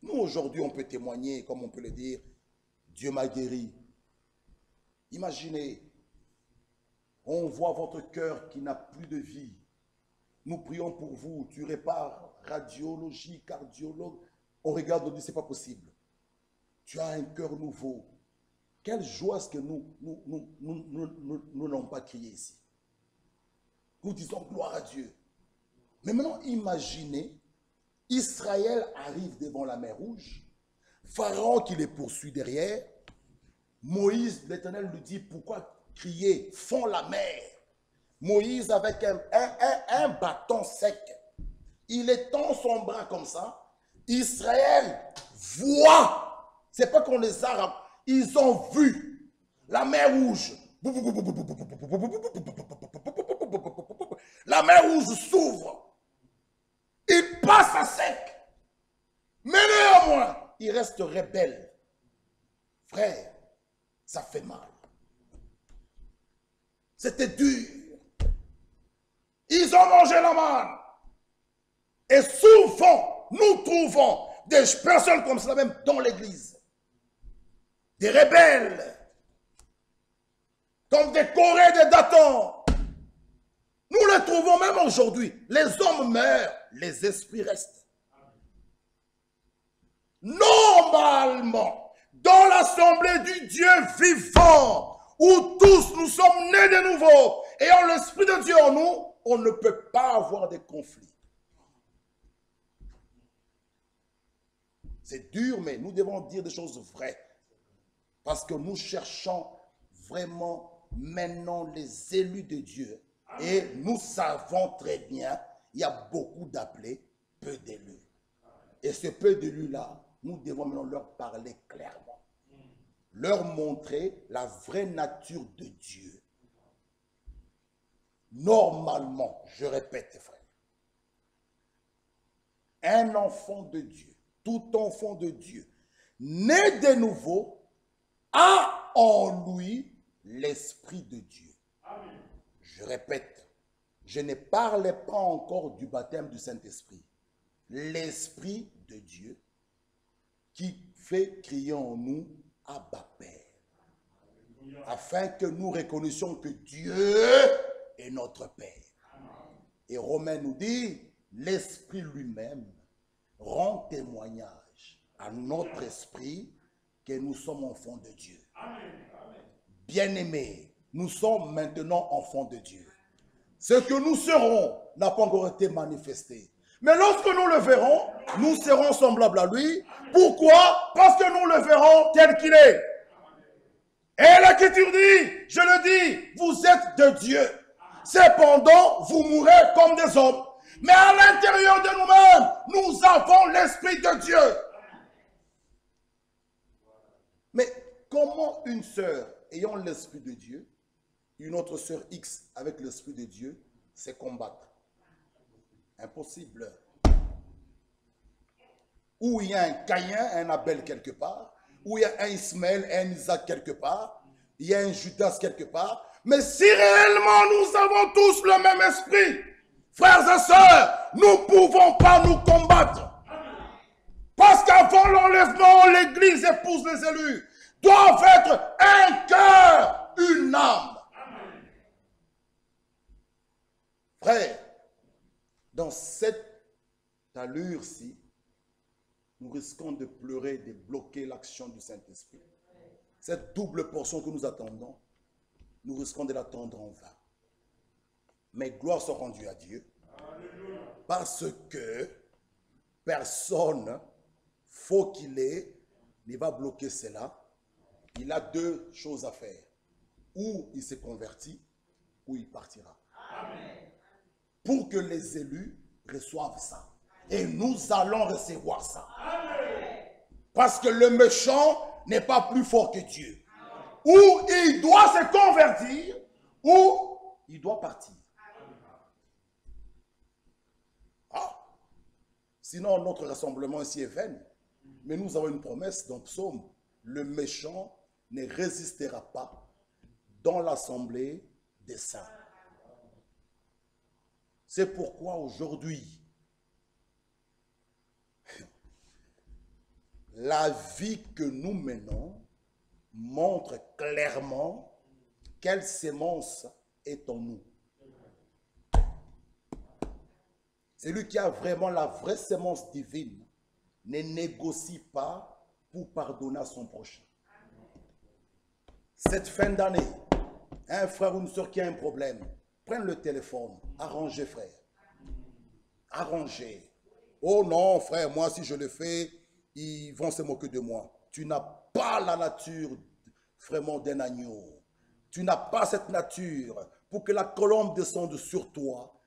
nous aujourd'hui on peut témoigner, comme on peut le dire, Dieu m'a guéri. Imaginez, on voit votre cœur qui n'a plus de vie. Nous prions pour vous, tu répares, radiologie, cardiologue. On regarde, on dit, c'est pas possible. Tu as un cœur nouveau. Quelle joie est-ce que nous n'avons pas crié ici. Nous disons gloire à Dieu. Mais maintenant, imaginez, Israël arrive devant la mer Rouge, Pharaon qui les poursuit derrière, Moïse, l'Éternel lui dit, pourquoi crier, fends la mer. Moïse avec un bâton sec, il étend son bras comme ça, Israël voit, c'est pas qu'on les a, ils ont vu la mer Rouge. La mer Rouge s'ouvre, il passe à sec, mais néanmoins, il reste rebelle. Frère, ça fait mal. C'était dur. Ils ont mangé la manne. Et souvent, nous trouvons des personnes comme cela même dans l'église. Des rebelles. Comme des Corées, des Datans. Nous les trouvons même aujourd'hui. Les hommes meurent, les esprits restent. Normalement, dans l'assemblée du Dieu vivant, où tous nous sommes nés de nouveau, et en l'Esprit de Dieu en nous, on ne peut pas avoir de conflits. C'est dur, mais nous devons dire des choses vraies. Parce que nous cherchons vraiment maintenant les élus de Dieu. Et nous savons très bien, il y a beaucoup d'appelés, peu d'élus. Et ce peu d'élus-là, nous devons maintenant leur parler clairement. Leur montrer la vraie nature de Dieu. Normalement, je répète, frère, un enfant de Dieu, tout enfant de Dieu, né de nouveau, a en lui l'Esprit de Dieu. Amen. Je répète, je ne parlais pas encore du baptême du Saint-Esprit. L'Esprit de Dieu qui fait crier en nous Abba Père, afin que nous reconnaissions que Dieu est notre Père. Et Romains nous dit, l'Esprit lui-même rend témoignage à notre esprit que nous sommes enfants de Dieu. Bien-aimés, nous sommes maintenant enfants de Dieu. Ce que nous serons n'a pas encore été manifesté. Mais lorsque nous le verrons, nous serons semblables à lui. Pourquoi? Parce que nous le verrons tel qu'il est. Et l'Écriture dit, je le dis, vous êtes de Dieu. Cependant, vous mourrez comme des hommes. Mais à l'intérieur de nous-mêmes, nous avons l'Esprit de Dieu. Mais comment une sœur ayant l'Esprit de Dieu, une autre sœur X avec l'Esprit de Dieu, se combattre? Impossible. Où il y a un Caïn, un Abel quelque part, où il y a un Ismaël, un Isaac quelque part, il y a un Judas quelque part. Mais si réellement nous avons tous le même esprit, frères et sœurs, nous ne pouvons pas nous combattre. Parce qu'avant l'enlèvement, l'Église épouse les élus, doivent être un cœur, une âme. Frère, dans cette allure-ci, nous risquons de pleurer, de bloquer l'action du Saint-Esprit. Cette double portion que nous attendons, nous risquons de l'attendre en vain. Mais gloire soit rendue à Dieu. Parce que personne, faux qu'il est, ne va bloquer cela. Il a deux choses à faire. Ou il se convertit, ou il partira. Amen. Pour que les élus reçoivent ça. Et nous allons recevoir ça. Amen. Parce que le méchant n'est pas plus fort que Dieu. Ou il doit se convertir, ou il doit partir. Ah. Sinon, notre rassemblement ici est vain. Mais nous avons une promesse dans Psaume. Le méchant ne résistera pas dans l'assemblée des saints. C'est pourquoi aujourd'hui, la vie que nous menons montre clairement quelle sémence est en nous. Celui qui a vraiment la vraie sémence divine ne négocie pas pour pardonner à son prochain. Cette fin d'année, un frère ou une soeur qui a un problème, prenne le téléphone, arrangez frère. Arrangez. Oh non frère, moi si je le fais, ils vont se moquer de moi. Tu n'as pas la nature vraiment d'un agneau. Tu n'as pas cette nature pour que la colombe descende sur toi.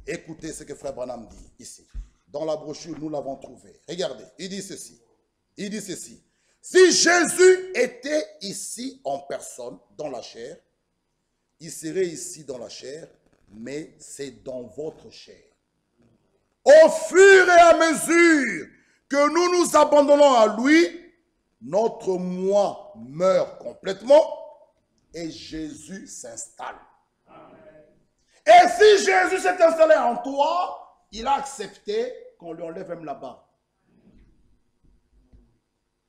Écoutez ce que frère Branham dit ici. Dans la brochure, nous l'avons trouvé. Regardez, il dit ceci. Il dit ceci. Si Jésus était ici en personne, dans la chair, il serait ici dans la chair, mais c'est dans votre chair. Au fur et à mesure que nous nous abandonnons à lui, notre moi meurt complètement et Jésus s'installe. Et si Jésus s'est installé en toi, il a accepté qu'on lui enlève même la barbe.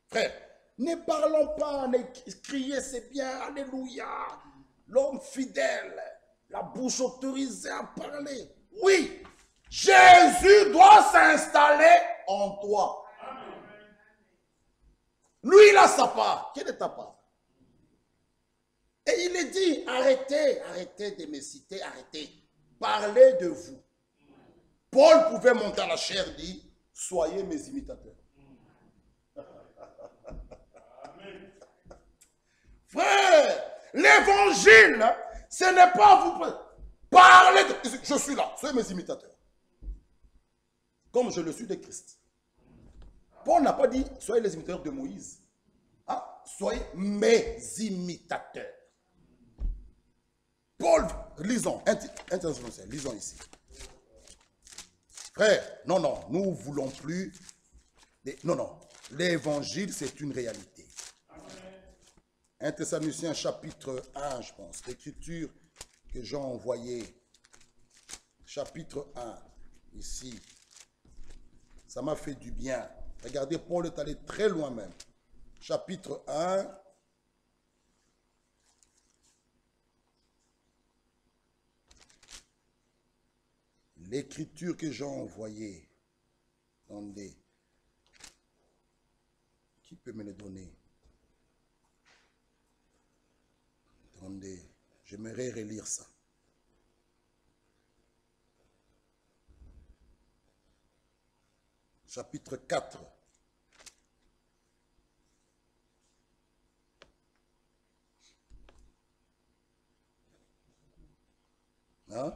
Frère, ne parlons pas, ne criez c'est bien, alléluia. L'homme fidèle, la bouche autorisée à parler. Oui, Jésus doit s'installer en toi. Lui, il a sa part. Quelle est ta part? Et il est dit, arrêtez, arrêtez de me citer, arrêtez. Parlez de vous. Paul pouvait monter à la chair, dit, soyez mes imitateurs. Frère, l'évangile, ce n'est pas vous parler de... Je suis là, soyez mes imitateurs. Comme je le suis de Christ. Paul n'a pas dit, soyez les imitateurs de Moïse. Ah, soyez mes imitateurs. Paul, lisons, lisons ici. Frère, non, non, nous ne voulons plus... Non, non, l'évangile, c'est une réalité. 1 Thessaloniciens chapitre 1, je pense, l'écriture que Jean a envoyée. Chapitre 1, ici. Ça m'a fait du bien. Regardez, Paul est allé très loin même. Chapitre 1. L'écriture que Jean a envoyée. Attendez. Qui peut me le donner? Attendez, j'aimerais relire ça. Chapitre 4. Hein?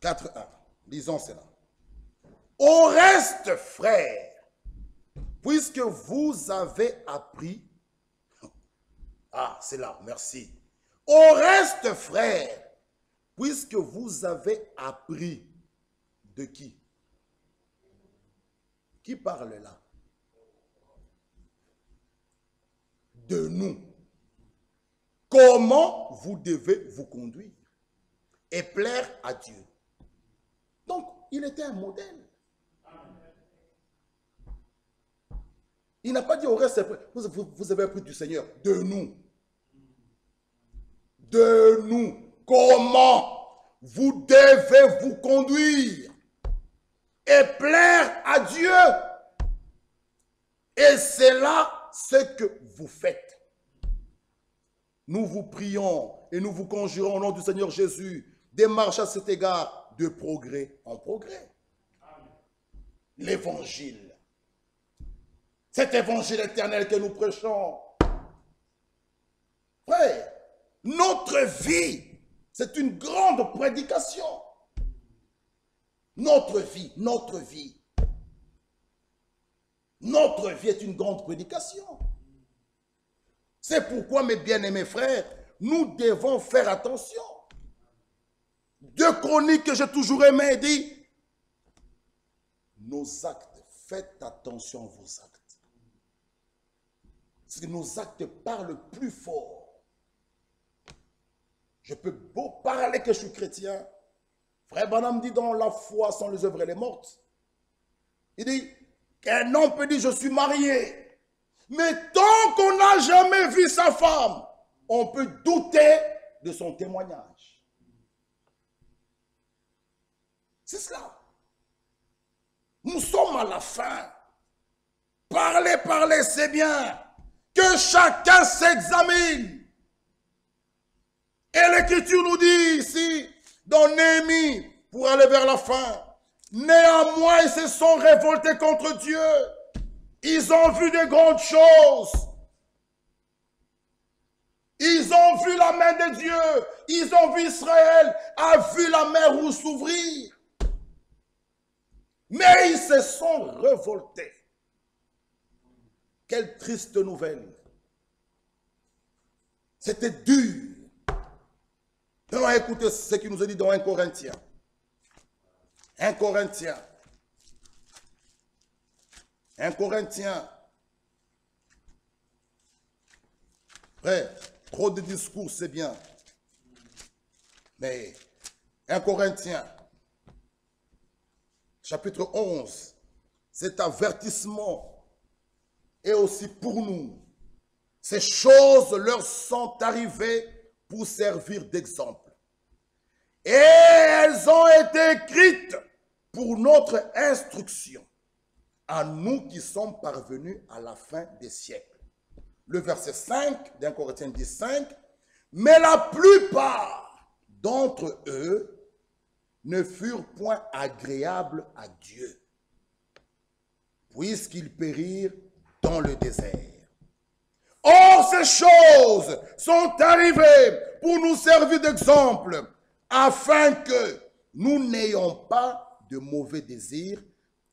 4.1. Lisons cela. Au reste, frères, puisque vous avez appris... Ah, c'est là, merci. Au reste, frères, puisque vous avez appris de qui? Qui parle là? De nous. Comment vous devez vous conduire et plaire à Dieu. Donc, il était un modèle. Il n'a pas dit au reste, vous avez appris du Seigneur, de nous. De nous. Comment vous devez vous conduire et plaire à Dieu. Et c'est là ce que vous faites. Nous vous prions et nous vous conjurons au nom du Seigneur Jésus de marcher à cet égard de progrès en progrès. L'évangile. Cet évangile éternel que nous prêchons. Frère, notre vie, c'est une grande prédication. Notre vie, notre vie. Notre vie est une grande prédication. C'est pourquoi, mes bien-aimés frères, nous devons faire attention. 2 Chroniques que j'ai toujours aimé dit, nos actes, faites attention à vos actes. Parce que nos actes parlent plus fort Je peux beau parler que je suis chrétien. Frère Branham dit dans la foi sans les œuvres, elle est morte. Il dit qu'un homme peut dire je suis marié. Mais tant qu'on n'a jamais vu sa femme, on peut douter de son témoignage. C'est cela. Nous sommes à la fin. Parler, parler, c'est bien. Que chacun s'examine. Et l'Écriture nous dit ici, dans Néhémie, pour aller vers la fin, néanmoins ils se sont révoltés contre Dieu. Ils ont vu de grandes choses. Ils ont vu la main de Dieu. Ils ont vu Israël a vu la mer rouge s'ouvrir. Mais ils se sont révoltés. Quelle triste nouvelle. C'était dur. Maintenant, écoutez ce qu'il nous a dit dans 1 Corinthiens. 1 Corinthiens. 1 Corinthiens. Frère, trop de discours, c'est bien. Mais 1 Corinthiens, chapitre 11, cet avertissement est aussi pour nous. Ces choses leur sont arrivées pour servir d'exemple. Et elles ont été écrites pour notre instruction, à nous qui sommes parvenus à la fin des siècles. Le verset 5 d'Un Corinthiens 10:5, mais la plupart d'entre eux ne furent point agréables à Dieu, puisqu'ils périrent dans le désert. Or, ces choses sont arrivées pour nous servir d'exemple, afin que nous n'ayons pas de mauvais désirs,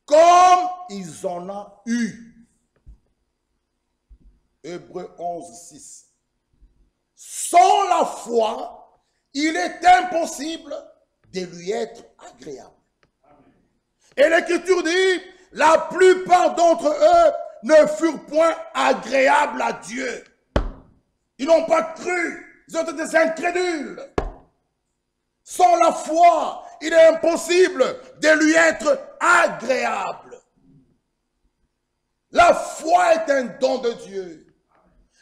comme ils en ont eu. Hébreux 11:6. Sans la foi, il est impossible de lui être agréable. Et l'Écriture dit, la plupart d'entre eux ne furent point agréables à Dieu. Ils n'ont pas cru. Ils ont été des incrédules. Sans la foi, il est impossible de lui être agréable. La foi est un don de Dieu.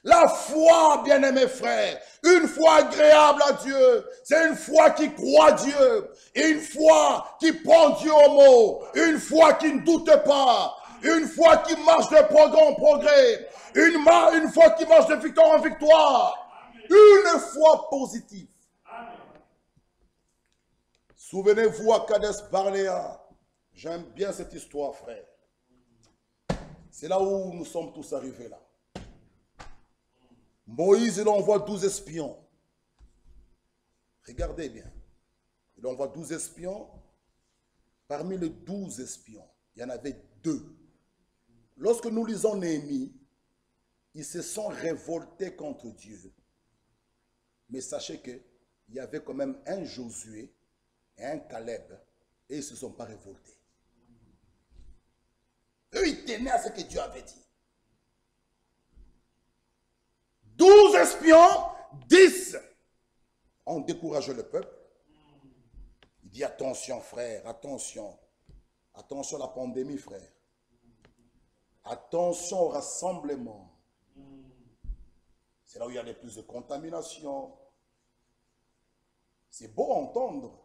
La foi, bien-aimés frères, une foi agréable à Dieu, c'est une foi qui croit Dieu, une foi qui prend Dieu au mot, une foi qui ne doute pas, une foi qui marche de progrès en progrès, une foi qui marche de victoire en victoire, une foi positive. Souvenez-vous à Kadesh Barnéa, j'aime bien cette histoire, frère. C'est là où nous sommes tous arrivés là. Moïse, il envoie 12 espions. Regardez bien. Il envoie 12 espions. Parmi les 12 espions, il y en avait 2. Lorsque nous lisons Néhémie, ils se sont révoltés contre Dieu. Mais sachez qu'il y avait quand même un Josué et un Caleb, et ils ne se sont pas révoltés. Eux, ils tenaient à ce que Dieu avait dit. 12 espions, 10 ont découragé le peuple. Il dit attention frère, attention. Attention à la pandémie frère. Attention au rassemblement. C'est là où il y a le plus de contamination. C'est beau à entendre.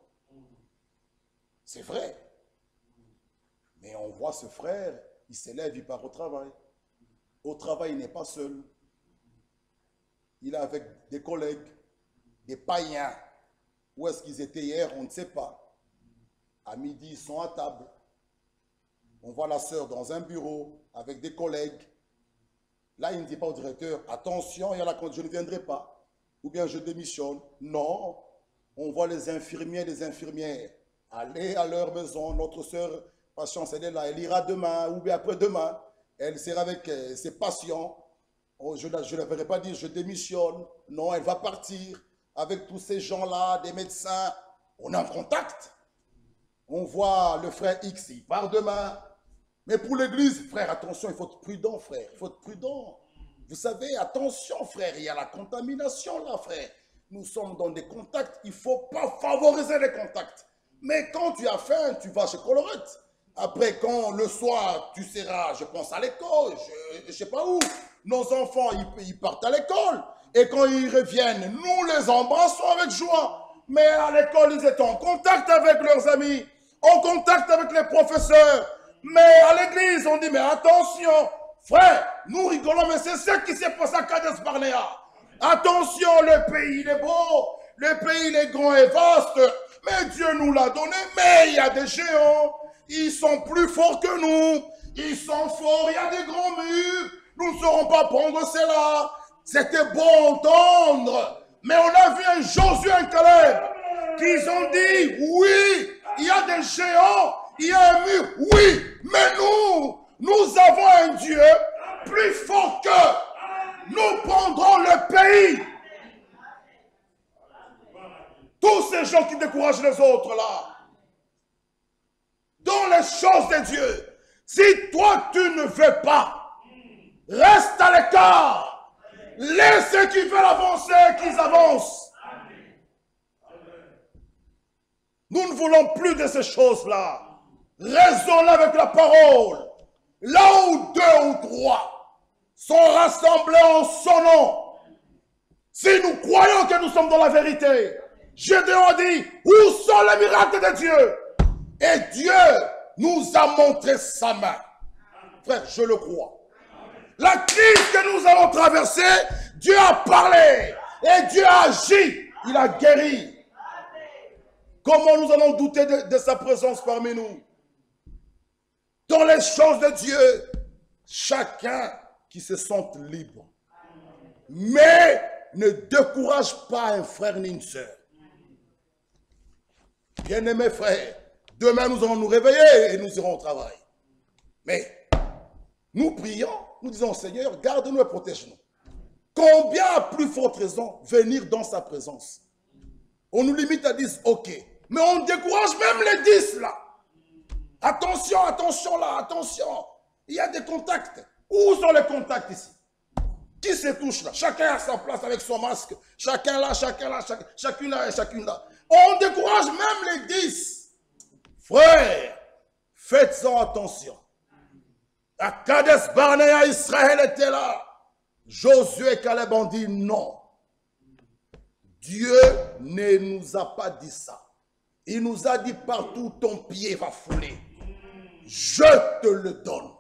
C'est vrai. Mais on voit ce frère, il s'élève, il part au travail. Au travail, il n'est pas seul. Il est avec des collègues, des païens. Où est-ce qu'ils étaient hier, on ne sait pas. À midi, ils sont à table. On voit la sœur dans un bureau avec des collègues. Là, il ne dit pas au directeur, attention, il y a la compte, je ne viendrai pas. Ou bien je démissionne. Non. On voit les infirmiers et les infirmières aller à leur maison. Notre sœur, patience, elle est là. Elle ira demain ou bien après-demain. Elle sera avec ses patients. Oh, je ne verrai pas dire je démissionne. Non, elle va partir avec tous ces gens-là, des médecins. On est en contact. On voit le frère X, il part demain. Mais pour l'église, frère, attention, il faut être prudent, frère. Il faut être prudent. Vous savez, attention, frère, il y a la contamination là, frère. nous sommes dans des contacts, il ne faut pas favoriser les contacts. Mais quand tu as faim, tu vas chez Colorette. Après, quand le soir, tu seras, je pense, à l'école, je ne sais pas où, nos enfants, ils partent à l'école. Et quand ils reviennent, nous les embrassons avec joie. Mais à l'école, ils étaient en contact avec leurs amis, en contact avec les professeurs. Mais à l'église, on dit, mais attention, frère, nous rigolons, mais c'est ce qui s'est passé à Kadesh Barnea. Attention, le pays, il est beau, le pays, il est grand et vaste, mais Dieu nous l'a donné, mais il y a des géants, ils sont plus forts que nous, ils sont forts, il y a des grands murs, nous ne saurons pas prendre cela. C'était bon entendre, mais on a vu un Josué, un Caleb, qui ont dit, oui, il y a des géants, il y a un mur, oui, mais nous avons un Dieu plus fort que nous prendrons le pays. Tous ces gens qui découragent les autres là, dans les choses de Dieu, si toi tu ne veux pas, reste à l'écart. Laisse ceux qui veulent avancer, qu'ils avancent. Nous ne voulons plus de ces choses-là. Raisonnons avec la parole. Là où 2 ou 3 sont rassemblés en son nom, si nous croyons que nous sommes dans la vérité, Gédéon a dit, où sont les miracles de Dieu? Et Dieu nous a montré sa main. Frère, je le crois. La crise que nous avons traversée, Dieu a parlé et Dieu a agi. Il a guéri. Comment nous allons douter de sa présence parmi nous? Dans les choses de Dieu, chacun qui se sente libre. Mais ne décourage pas un frère ni une sœur. Bien-aimés frères, demain nous allons nous réveiller et nous irons au travail. Mais nous prions, nous disons Seigneur, garde-nous et protège-nous. Combien à plus forte raison venir dans sa présence? On nous limite à 10, ok. Mais on décourage même les 10 là. Attention, attention là, attention. Il y a des contacts. Où sont les contacts ici? Qui se touche là? Chacun à sa place avec son masque. Chacun là, chacune là et chacune là. On décourage même les 10. Frère, faites-en attention. À Kadesh Barnea, Israël était là. Josué et Caleb ont dit non. Dieu ne nous a pas dit ça. Il nous a dit partout ton pied va fouler. Je te le donne.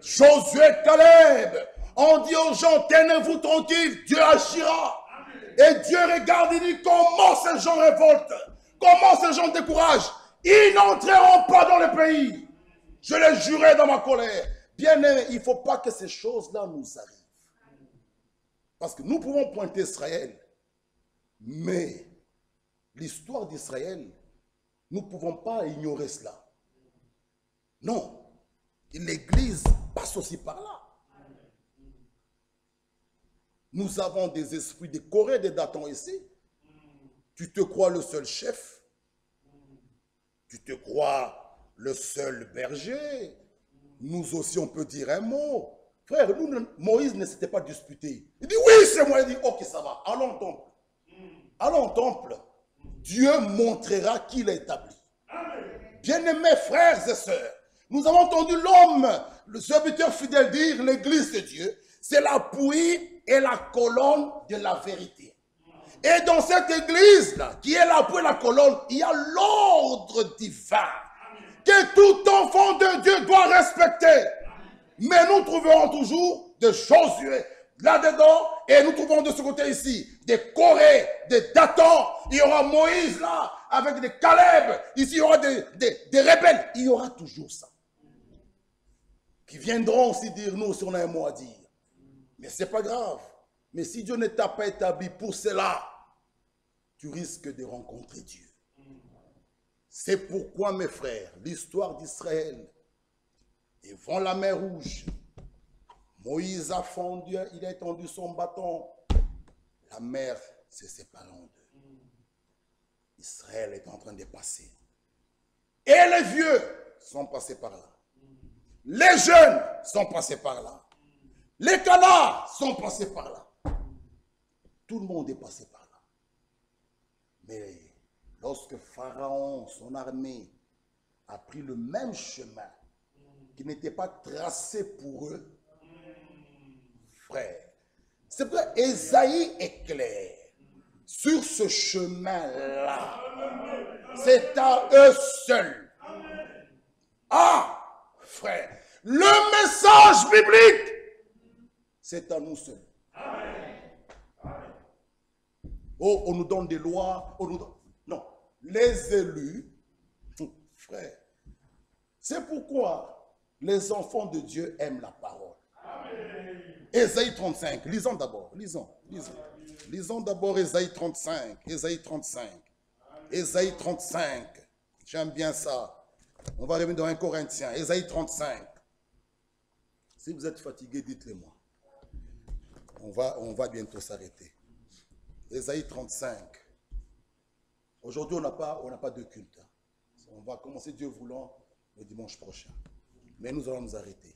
Josué et Caleb ont dit aux gens, tenez-vous tranquilles, Dieu agira. Et Dieu regarde, il dit comment ces gens révoltent, comment ces gens découragent. Ils n'entreront pas dans le pays. Je l'ai juré dans ma colère. Bien aimé, il ne faut pas que ces choses-là nous arrivent. Parce que nous pouvons pointer Israël, mais l'histoire d'Israël, nous ne pouvons pas ignorer cela. Non, l'Église passe aussi par là. Nous avons des esprits de Corée, des Datans ici. Tu te crois le seul chef. Tu te crois le seul berger. Nous aussi, on peut dire un mot. Frère, Moïse ne s'était pas disputé. Il dit, oui, c'est moi. Il dit, ok, ça va. Allons au temple. Allons au temple. Dieu montrera qu'il est établi. Bien-aimés frères et sœurs, nous avons entendu l'homme, le serviteur fidèle dire, l'église de Dieu, c'est l'appui et la colonne de la vérité. Et dans cette église-là, qui est l'appui et la colonne, il y a l'ordre divin que tout enfant de Dieu doit respecter. Mais nous trouverons toujours des Josué là-dedans, et nous trouvons de ce côté ici des Corée, des Datans. Il y aura Moïse là, avec des Caleb. Ici, il y aura des rebelles. Il y aura toujours ça. Qui viendront aussi dire, nous, si on a un mot à dire. Mais ce n'est pas grave. Mais si Dieu ne t'a pas établi pour cela, tu risques de rencontrer Dieu. C'est pourquoi, mes frères, l'histoire d'Israël, devant la mer Rouge, Moïse a fondu, il a étendu son bâton. La mer s'est séparée en deux. Israël est en train de passer. Et les vieux sont passés par là. Les jeunes sont passés par là. Les canards sont passés par là. Tout le monde est passé par là. Mais lorsque Pharaon, son armée, a pris le même chemin qui n'était pas tracé pour eux, frère, c'est que Ésaïe est clair. Sur ce chemin-là, c'est à eux seuls. Ah, frère, le message biblique, c'est à nous seuls. Oh, on nous donne des lois, on nous donne... Non, les élus, frère, c'est pourquoi les enfants de Dieu aiment la parole. Ésaïe 35, lisons d'abord, lisons. Lisons d'abord Ésaïe 35, Ésaïe 35, Ésaïe 35, j'aime bien ça. On va revenir dans 1 Corinthiens, Ésaïe 35. Si vous êtes fatigué, dites-le moi. On va bientôt s'arrêter. Ésaïe 35. Aujourd'hui, on n'a pas de culte. On va commencer, Dieu voulant, le dimanche prochain. Mais nous allons nous arrêter.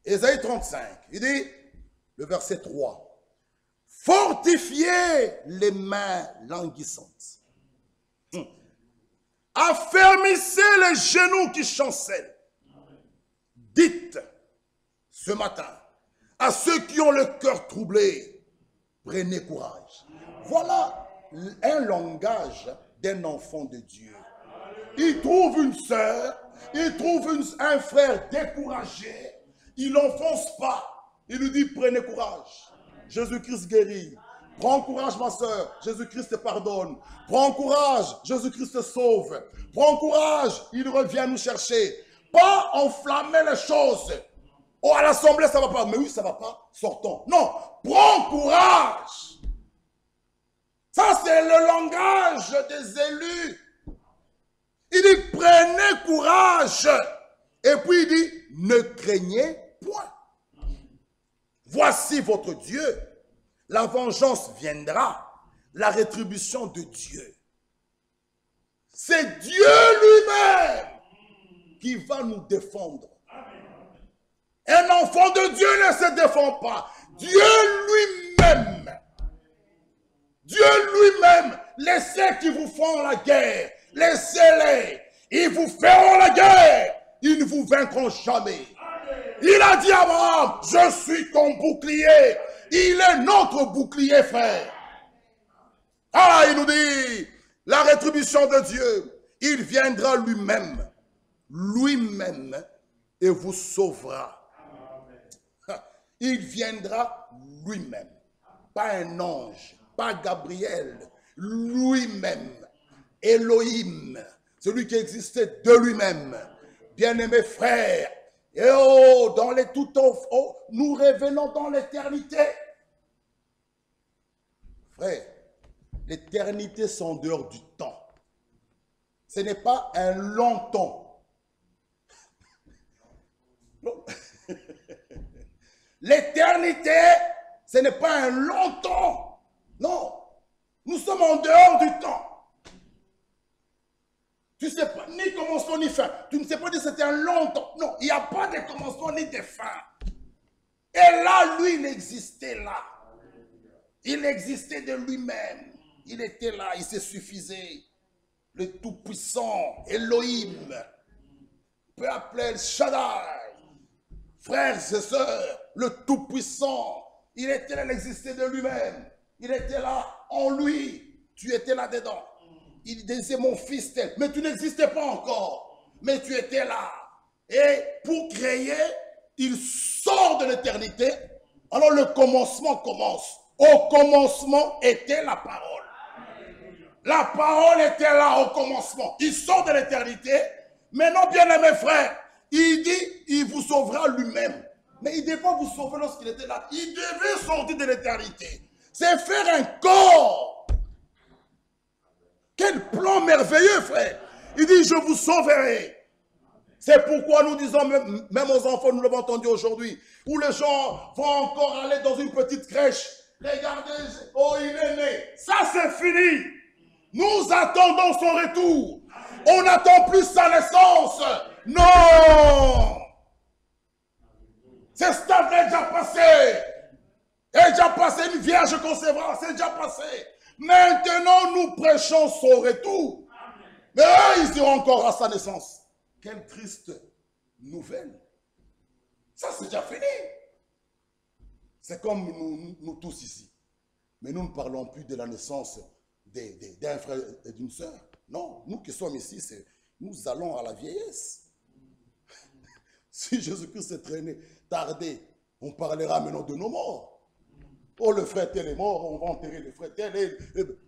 Ésaïe 35, il dit, le verset 3. Fortifiez les mains languissantes. Affermissez les genoux qui chancellent. Dites ce matin à ceux qui ont le cœur troublé, prenez courage. Voilà un langage d'un enfant de Dieu. Il trouve une sœur, il trouve un frère découragé, il n'enfonce pas. Il lui dit, prenez courage. Jésus-Christ guérit. Prends courage, ma soeur. Jésus-Christ te pardonne. Prends courage. Jésus-Christ te sauve. Prends courage. Il revient nous chercher. Pas enflammer les choses. Oh, à l'assemblée, ça ne va pas. Mais oui, ça ne va pas. Sortons. Non. Prends courage. Ça, c'est le langage des élus. Il dit, prenez courage. Et puis, il dit, ne craignez point. Voici votre Dieu. La vengeance viendra. La rétribution de Dieu. C'est Dieu lui-même qui va nous défendre. Un enfant de Dieu ne se défend pas. Dieu lui-même. Dieu lui-même. Laissez qui vous font la guerre. Laissez-les. Ils vous feront la guerre. Ils ne vous vaincront jamais. Il a dit à Abraham, je suis ton bouclier. Il est notre bouclier, frère. Ah, il nous dit, la rétribution de Dieu, il viendra lui-même, et vous sauvera. Il viendra lui-même, pas un ange, pas Gabriel, lui-même, Elohim, celui qui existait de lui-même. Bien-aimés frères, et oh, dans les tout oh, nous revenons dans l'éternité. Frère, l'éternité c'est en dehors du temps. Ce n'est pas un long temps. L'éternité, ce n'est pas un long temps. Non, nous sommes en dehors du temps. Tu ne sais pas ni commencement ni fin. Tu ne sais pas si c'était un long temps. Non, il n'y a pas de commencement ni de fin. Et là, lui, il existait là. Il existait de lui-même. Il était là, il se suffisait. Le Tout-Puissant, Elohim. On peut appeler El Shaddai. Frères et sœurs, le Tout-Puissant. Il était là, il existait de lui-même. Il était là en lui. Tu étais là dedans. Il disait mon fils tel, mais tu n'existais pas encore, mais tu étais là. Et pour créer, il sort de l'éternité. Alors le commencement commence. Au commencement était la parole. La parole était là au commencement. Il sort de l'éternité. Maintenant, bien-aimés frères, il dit, il vous sauvera lui-même. Mais il ne devait pas vous sauver lorsqu'il était là. Il devait sortir de l'éternité. C'est faire un corps. Quel plan merveilleux, frère. Il dit, je vous sauverai. C'est pourquoi nous disons, même aux enfants, nous l'avons entendu aujourd'hui, où les gens vont encore aller dans une petite crèche. Regardez, oh, il est né. Ça, c'est fini. Nous attendons son retour. On n'attend plus sa naissance. Non. Ce stade est déjà passé. Est déjà passé, une vierge concevra, c'est déjà passé. Maintenant, nous prêchons son retour. Mais eux, ils iront encore à sa naissance. Quelle triste nouvelle. Ça, c'est déjà fini. C'est comme nous tous ici. Mais nous ne parlons plus de la naissance d'un frère et d'une sœur. Non, nous qui sommes ici, nous allons à la vieillesse. Si Jésus-Christ s'est traîné, tardé, on parlera maintenant de nos morts. Oh, le frère tel est mort, on va enterrer le frère tel et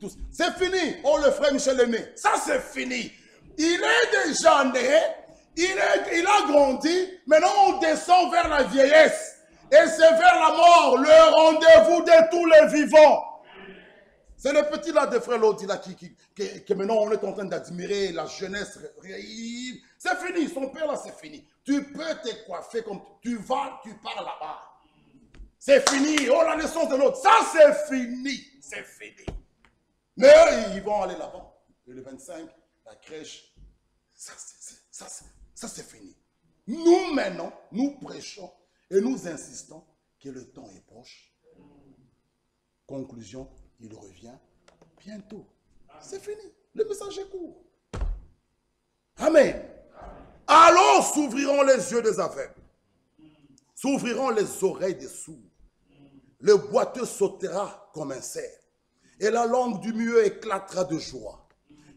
tous. C'est fini. Oh, le frère Michel est né. Ça, c'est fini. Il est déjà né, il a grandi. Maintenant, on descend vers la vieillesse. Et c'est vers la mort, le rendez-vous de tous les vivants. C'est le petit là de frère Lodi là que maintenant on est en train d'admirer la jeunesse. C'est fini, son père là c'est fini. Tu peux te coiffer comme tu vas, tu pars là-bas. C'est fini. Oh, la naissance de l'autre, ça c'est fini. C'est fini. Mais eux, ils vont aller là-bas. Et le 25, la crèche, ça c'est fini. Nous maintenant, nous prêchons et nous insistons que le temps est proche. Conclusion, il revient bientôt. C'est fini. Le message est court. Amen. Alors s'ouvriront les yeux des aveugles. S'ouvriront les oreilles des sourds. Le boiteux sautera comme un cerf. Et la langue du muet éclatera de joie.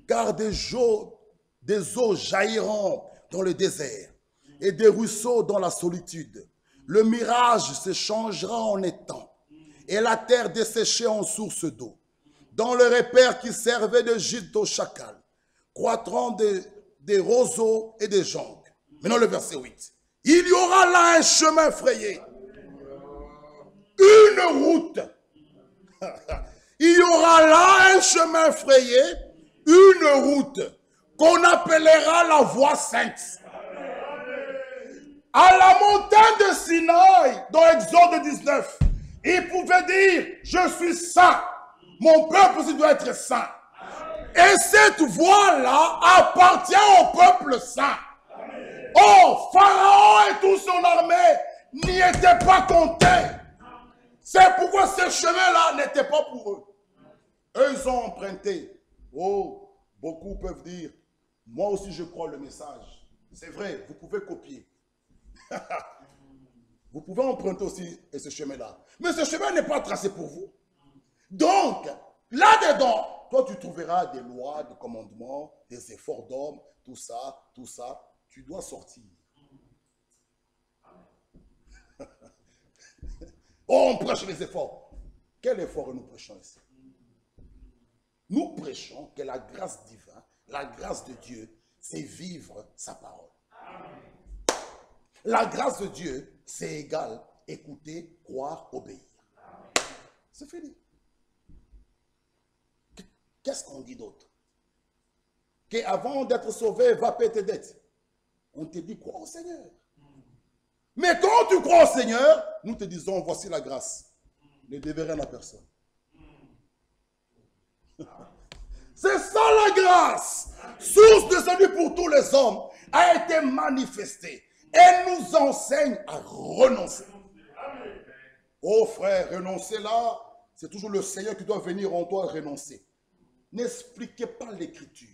Car des eaux jailliront dans le désert. Et des ruisseaux dans la solitude. Le mirage se changera en étang. Et la terre desséchée en source d'eau. Dans le repère qui servait de gîte au chacal, croîtront des roseaux et des joncs. Maintenant le verset 8. Il y aura là un chemin frayé, une route. Il y aura là un chemin frayé, une route qu'on appellera la voie sainte. À la montagne de Sinaï, dans Exode 19, il pouvait dire, je suis saint. Mon peuple aussi doit être saint. Et cette voie-là appartient au peuple saint. Oh, Pharaon et toute son armée n'y étaient pas comptés. C'est pourquoi ce chemin-là n'était pas pour eux. Eux, ils ont emprunté. Oh, beaucoup peuvent dire, moi aussi je crois le message. C'est vrai, vous pouvez copier. Vous pouvez emprunter aussi ce chemin-là. Mais ce chemin n'est pas tracé pour vous. Donc, là-dedans, toi tu trouveras des lois, des commandements, des efforts d'hommes, tout ça. Tu dois sortir. Oh, on prêche les efforts. Quel effort nous prêchons ici? Nous prêchons que la grâce divine, la grâce de Dieu, c'est vivre sa parole. La grâce de Dieu, c'est égal, écouter, croire, obéir. C'est fini. Qu'est-ce qu'on dit d'autre? Qu'avant d'être sauvé, va payer tes dettes. On te dit, crois au Seigneur. Mais quand tu crois au Seigneur, nous te disons, voici la grâce. Ne devez rien à personne. C'est ça la grâce. Source de salut pour tous les hommes a été manifestée. Elle nous enseigne à renoncer. Oh frère, renoncer là, c'est toujours le Seigneur qui doit venir en toi et renoncer. N'expliquez pas l'écriture.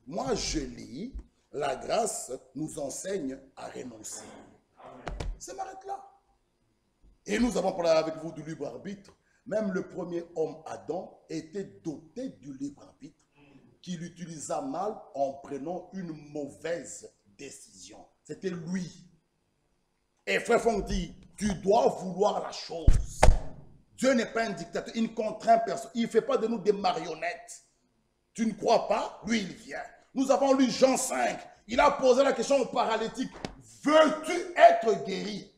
Moi je lis, la grâce nous enseigne à renoncer. Ça m'arrête là. Et nous avons parlé avec vous du libre arbitre. Même le premier homme, Adam, était doté du libre arbitre qu'il utilisa mal en prenant une mauvaise décision. C'était lui. Et frère Fong dit, tu dois vouloir la chose. Dieu n'est pas un dictateur, il ne contraint personne. Il ne fait pas de nous des marionnettes. Tu ne crois pas? Lui, il vient. Nous avons lu Jean 5. Il a posé la question au paralytique. Veux-tu être guéri?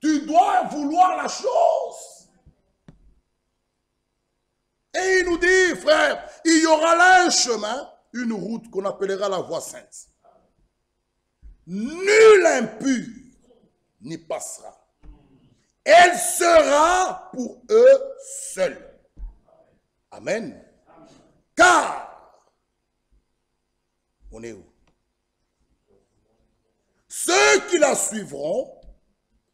Tu dois vouloir la chose. Et il nous dit, frère, il y aura là un chemin, une route qu'on appellera la voie sainte. Nul impur n'y passera. Elle sera pour eux seuls. Amen. Car, on est où? Ceux qui la suivront,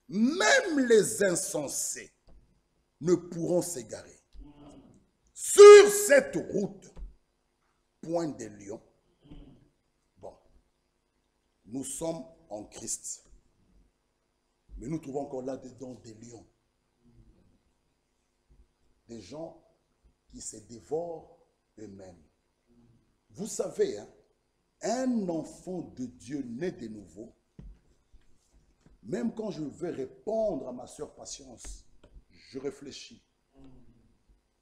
même les insensés, ne pourront s'égarer. Sur cette route, point des lions, bon, nous sommes en Christ. Mais nous trouvons encore là-dedans des lions. Des gens qui se dévorent eux-mêmes. Vous savez, hein, un enfant de Dieu né de nouveau, même quand je vais répondre à ma sœur Patience, je réfléchis.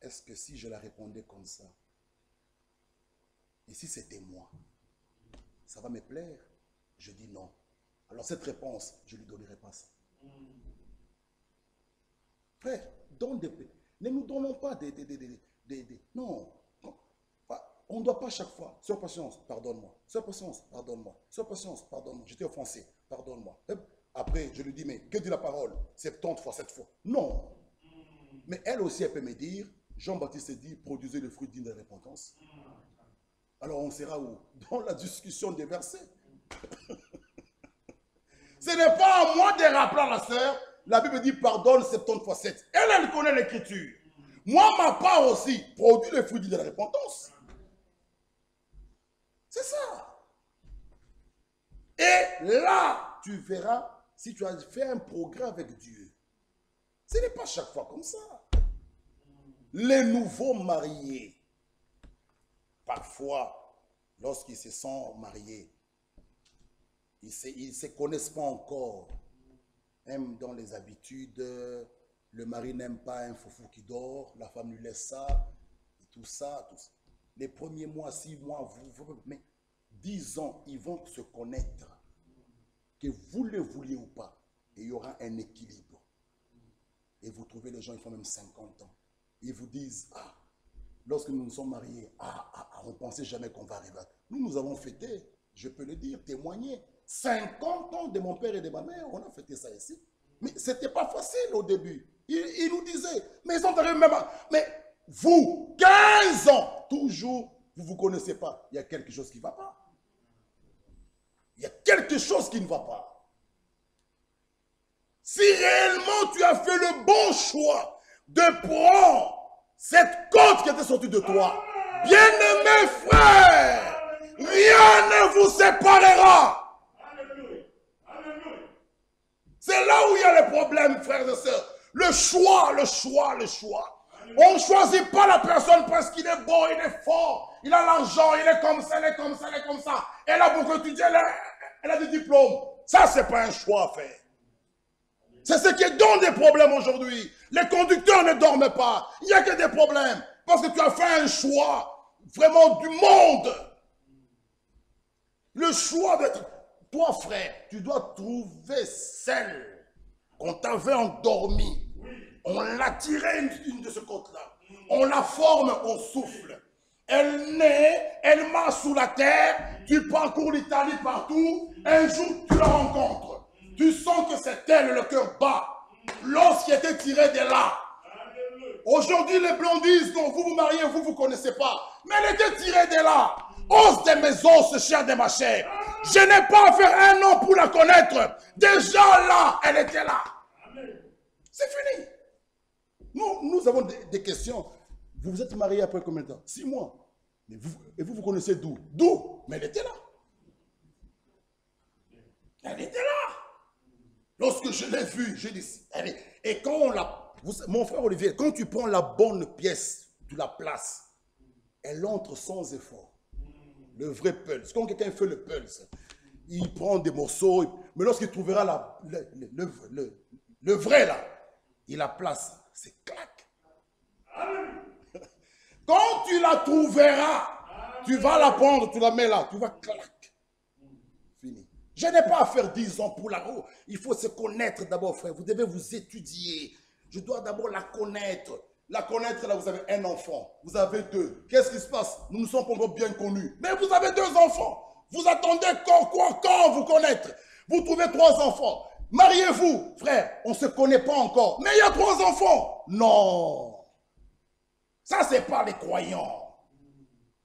Est-ce que si je la répondais comme ça, et si c'était moi, ça va me plaire? Je dis non. Alors cette réponse, je ne lui donnerai pas ça. Frère, ne nous donnons pas non. On ne doit pas chaque fois. Sœur Patience, pardonne-moi. Sœur Patience, pardonne-moi. Sœur Patience, pardonne-moi. J'étais offensé, pardonne-moi. Après, je lui dis, mais que dit la parole? 70 fois, 7 fois. Non. Mais elle aussi, elle peut me dire, Jean-Baptiste dit, produisez le fruit digne de repentance. Alors on sera où? Dans la discussion des versets. Ce n'est pas à moi de rappeler à la sœur. La Bible dit, pardonne 70 fois 7. Elle connaît l'écriture. Moi, ma part aussi, produit le fruit digne de la repentance. C'est ça. Et là, tu verras si tu as fait un progrès avec Dieu. Ce n'est pas chaque fois comme ça. Les nouveaux mariés, parfois, lorsqu'ils se sont mariés, ils ne se connaissent pas encore. Même dans les habitudes, le mari n'aime pas un foufou qui dort, la femme lui laisse ça, et tout ça, tout ça. Les premiers mois, 6 mois, mais 10 ans, ils vont se connaître. Que vous le vouliez ou pas, et il y aura un équilibre. Et vous trouvez les gens, ils font même 50 ans. Ils vous disent, ah, lorsque nous nous sommes mariés, on ne pensait jamais qu'on va arriver. Nous avons fêté, je peux le dire, témoigner, 50 ans de mon père et de ma mère, on a fêté ça ici. Mais ce n'était pas facile au début. Ils nous disaient, mais ils sont arrivés même à... Mais vous, 15 ans, toujours, vous ne vous connaissez pas. Il y a quelque chose qui ne va pas. Il y a quelque chose qui ne va pas. Si réellement tu as fait le bon choix de prendre cette côte qui était sortie de toi, bien-aimés frères, rien ne vous séparera. C'est là où il y a les problèmes, frères et sœurs. Le choix. On ne choisit pas la personne parce qu'il est beau, il est fort, il a l'argent, il est comme ça, il est comme ça, il est comme ça. Elle a beaucoup étudié, elle a des diplômes. Ça, ce n'est pas un choix à faire. C'est ce qui donne des problèmes aujourd'hui. Les conducteurs ne dorment pas. Il n'y a que des problèmes. Parce que tu as fait un choix vraiment du monde. Le choix d'être... Toi, frère, tu dois trouver celle qu'on t'avait endormie. On l'a tirée une de ce côté-là. On la forme au souffle. Elle naît, elle marche sous la terre. Tu parcours l'Italie partout. Un jour, tu la rencontres. Tu sens que c'est elle, le cœur bas. Lorsqu'il était tiré de là. Aujourd'hui, les blonds disent, non, vous vous mariez, vous ne vous connaissez pas. Mais elle était tirée de là. Os de mes os, chair de ma chair. Je n'ai pas à faire un an pour la connaître. Déjà là, elle était là. C'est fini. Nous avons des questions. Vous vous êtes marié après combien de temps? 6 mois. Mais vous connaissez d'où? D'où? Mais elle était là. Elle était là. Lorsque je l'ai vue, j'ai dit, et quand on l'a... Mon frère Olivier, quand tu prends la bonne pièce, tu la places, elle entre sans effort. Le vrai pulse. Quand quelqu'un fait le pulse, il prend des morceaux, mais lorsqu'il trouvera le vrai là, il la place, c'est clac. Quand tu la trouveras, tu vas la prendre, tu la mets là, tu vas clac. Fini. Je n'ai pas à faire 10 ans pour la roue. Il faut se connaître d'abord, frère. Vous devez vous étudier. Je dois d'abord la connaître. La connaître, là, vous avez un enfant. Vous avez 2. Qu'est-ce qui se passe? Nous ne sommes pas encore bien connus. Mais vous avez 2 enfants. Vous attendez quand vous connaître? Vous trouvez 3 enfants. Mariez-vous, frère. On ne se connaît pas encore. Mais il y a 3 enfants. Non. Ça, ce n'est pas les croyants.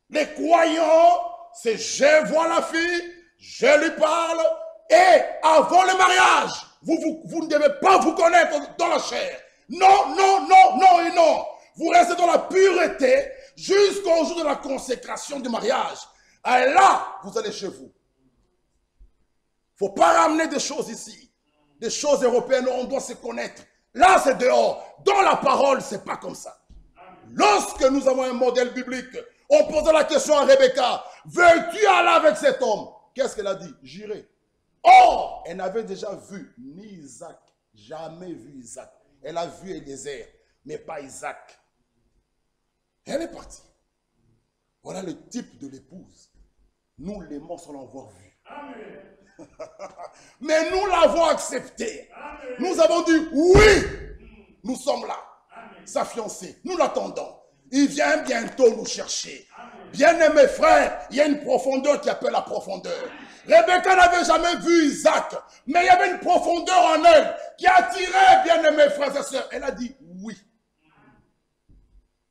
Les croyants, c'est je vois la fille, je lui parle, et avant le mariage, vous ne devez pas vous connaître dans la chair. Non, non, non, non et non. vous restez dans la pureté jusqu'au jour de la consécration du mariage. Et là, vous allez chez vous. Il ne faut pas ramener des choses ici. Des choses européennes, on doit se connaître. Là, c'est dehors. Dans la parole, ce n'est pas comme ça. Lorsque nous avons un modèle biblique, on posait la question à Rebecca, veux-tu aller avec cet homme? Qu'est-ce qu'elle a dit? J'irai. Or, elle n'avait déjà vu ni Isaac, jamais vu Isaac. Elle a vu Eliezer, mais pas Isaac. Elle est partie. Voilà le type de l'épouse. Nous l'aimons sans l'avoir vu. Amen. Mais nous l'avons accepté. Amen. Nous avons dit oui. Nous sommes là. Amen. Sa fiancée. Nous l'attendons. Il vient bientôt nous chercher. Bien-aimés frères, il y a une profondeur qui appelle la profondeur. Rebecca n'avait jamais vu Isaac, mais il y avait une profondeur en elle qui attirait, bien-aimés frères et sœurs. Elle a dit oui.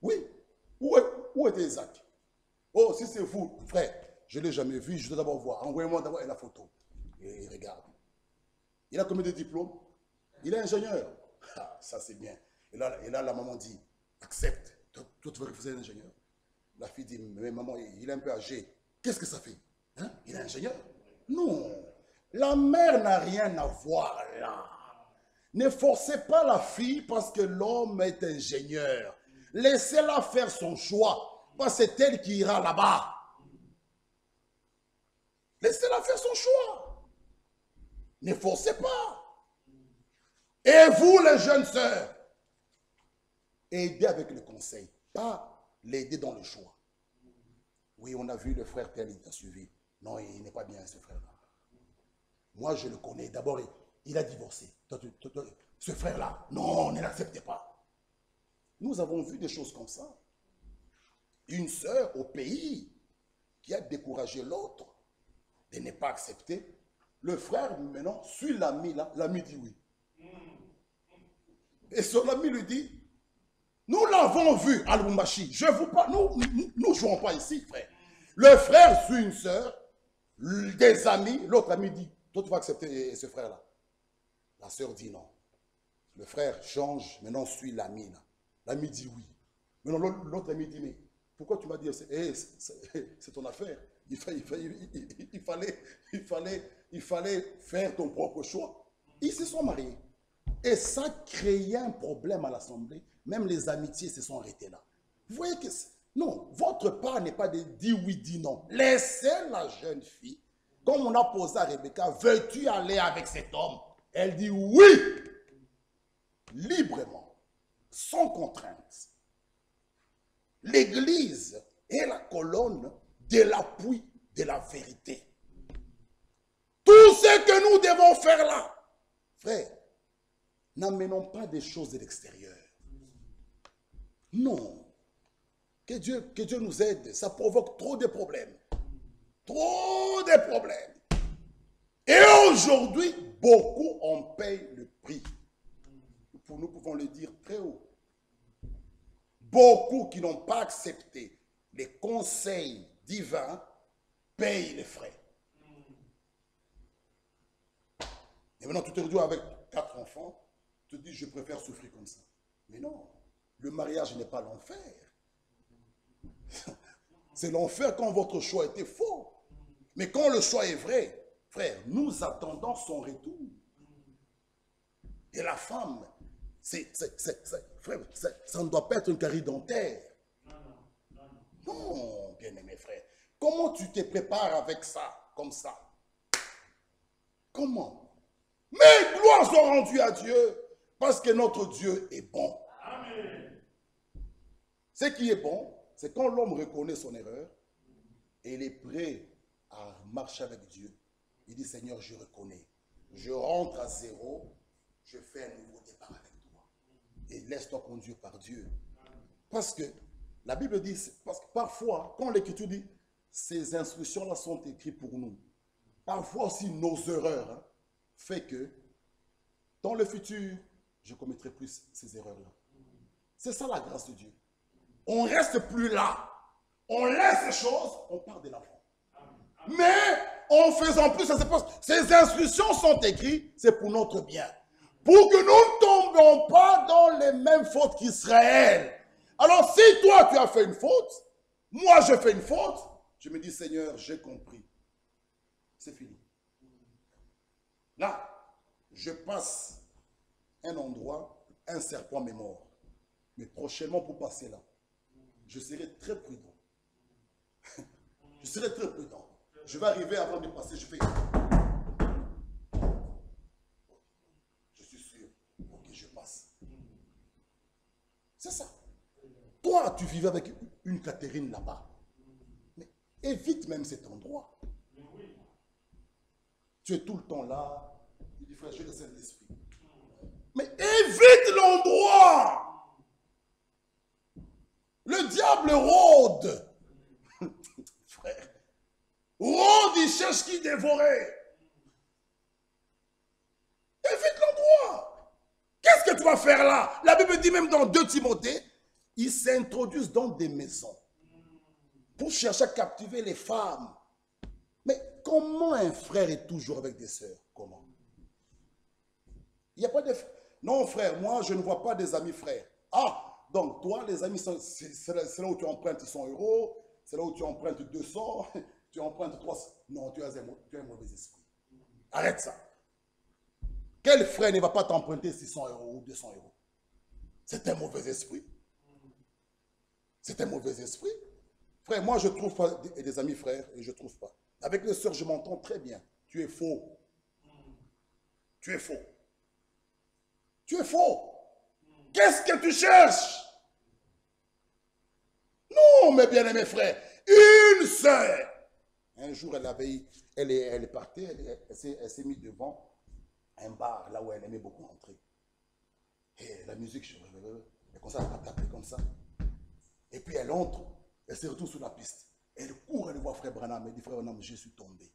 Oui. Où était Isaac? Oh, si c'est vous, frère, je ne l'ai jamais vu, je dois d'abord voir. Envoyez-moi d'abord la photo. Et regarde. Il a combien de diplômes? Il est ingénieur. Ah, ça c'est bien. Et là, la maman dit, accepte. Toi, tu veux refuser un ingénieur? La fille dit, mais maman, il est un peu âgé. Qu'est-ce que ça fait? Hein? Il est ingénieur? Non. La mère n'a rien à voir là. Ne forcez pas la fille parce que l'homme est ingénieur. Laissez-la faire son choix. Parce que c'est elle qui ira là-bas. Laissez-la faire son choix. Ne forcez pas. Et vous, les jeunes sœurs, aidez avec le conseil, pas l'aider dans le choix. Oui, on a vu le frère tel, il t'a suivi. Non, il n'est pas bien, ce frère-là. Moi, je le connais. D'abord, il a divorcé. Ce frère-là, non, ne l'acceptez pas. Nous avons vu des choses comme ça. Une sœur au pays qui a découragé l'autre de ne pas accepter. Le frère, maintenant, suit l'ami là. L'ami dit oui. Et son ami lui dit, nous l'avons vu à Lubumbashi. Je vous parle, nous ne jouons pas ici, frère. Le frère suit une sœur, des amis. L'autre ami dit, toi tu vas accepter ce frère-là. La sœur dit non. Le frère change, maintenant suit l'ami là. L'ami dit oui. Maintenant l'autre ami dit, mais pourquoi tu m'as dit, c'est ton affaire. Il fallait faire ton propre choix. Ils se sont mariés. Et ça créait un problème à l'Assemblée. Même les amitiés se sont arrêtées là. Vous voyez que... Non, votre part n'est pas de dire oui, dire non. Laissez la jeune fille. Comme on a posé à Rebecca, veux-tu aller avec cet homme? Elle dit oui. Librement. Sans contrainte. L'Église est la colonne de l'appui de la vérité. Tout ce que nous devons faire là, frère, n'amenons pas des choses de l'extérieur. Non. Que Dieu nous aide. Ça provoque trop de problèmes. Trop de problèmes. Et aujourd'hui, beaucoup en payent le prix. Nous pouvons le dire très haut. Beaucoup qui n'ont pas accepté les conseils divins payent les frais. Et maintenant, tu te retrouves avec 4 enfants. Tu te dis, je préfère souffrir comme ça. Mais non, le mariage n'est pas l'enfer. C'est l'enfer quand votre choix était faux. Mais quand le choix est vrai, frère, nous attendons son retour. Et la femme, frère, ça ne doit pas être une carie dentaire. Non, bien-aimé frère. Comment tu te prépares avec ça, comme ça? Comment? Mais gloire soit rendue à Dieu, parce que notre Dieu est bon. Amen. Ce qui est bon, c'est quand l'homme reconnaît son erreur et il est prêt à marcher avec Dieu. Il dit, Seigneur, je reconnais. Je rentre à zéro, je fais un nouveau départ avec toi. Et laisse-toi conduire par Dieu. Parce que la Bible dit, parce que parfois, quand l'Écriture dit, ces instructions-là sont écrites pour nous. Parfois aussi, nos erreurs fait que, dans le futur, je ne commettrai plus ces erreurs-là. C'est ça la grâce de Dieu. On ne reste plus là. On laisse les choses, on part de l'avant. Mais, en faisant plus, ça se passe. Ces instructions sont écrites, c'est pour notre bien. Pour que nous ne tombions pas dans les mêmes fautes qu'Israël. Alors si toi tu as fait une faute, moi je fais une faute, je me dis Seigneur, j'ai compris. C'est fini. Là, je passe un endroit, un serpent m'est mort. Mais prochainement pour passer là, je serai très prudent. Je serai très prudent. Je vais arriver avant de passer, je fais... Je suis sûr. Ok, je passe. C'est ça. Toi, tu vivais avec une Catherine là-bas. Mais évite même cet endroit. Tu es tout le temps là. Tu dis, frère, j'ai le Saint-Esprit. Mais évite l'endroit. Le diable rôde. Frère. Rôde, il cherche qui dévorer. Évite l'endroit. Qu'est-ce que tu vas faire là? La Bible dit même dans 2 Timothée, ils s'introduisent dans des maisons pour chercher à captiver les femmes. Mais comment un frère est toujours avec des sœurs? Comment? Il n'y a pas de... Non, frère, moi, je ne vois pas des amis frères. Ah, donc toi, les amis, c'est là où tu empruntes 100 €, c'est là où tu empruntes 200, tu empruntes 300. Non, tu as un mauvais esprit. Arrête ça. Quel frère ne va pas t'emprunter 600 € ou 200 €? C'est un mauvais esprit. C'est un mauvais esprit. Frère, moi, je trouve pas des amis frères et je ne trouve pas. Avec les sœurs, je m'entends très bien. Tu es faux. Tu es faux. Tu es faux. Qu'est-ce que tu cherches? Non, mes bien-aimés frères. Une sœur. Un jour, elle est partie, elle s'est mise devant un bar, là où elle aimait beaucoup entrer. Et la musique, elle commence à taper comme ça. Et puis elle entre, elle se retrouve sur la piste. Elle court, elle voit frère Branham, elle dit, frère Branham, je suis tombé.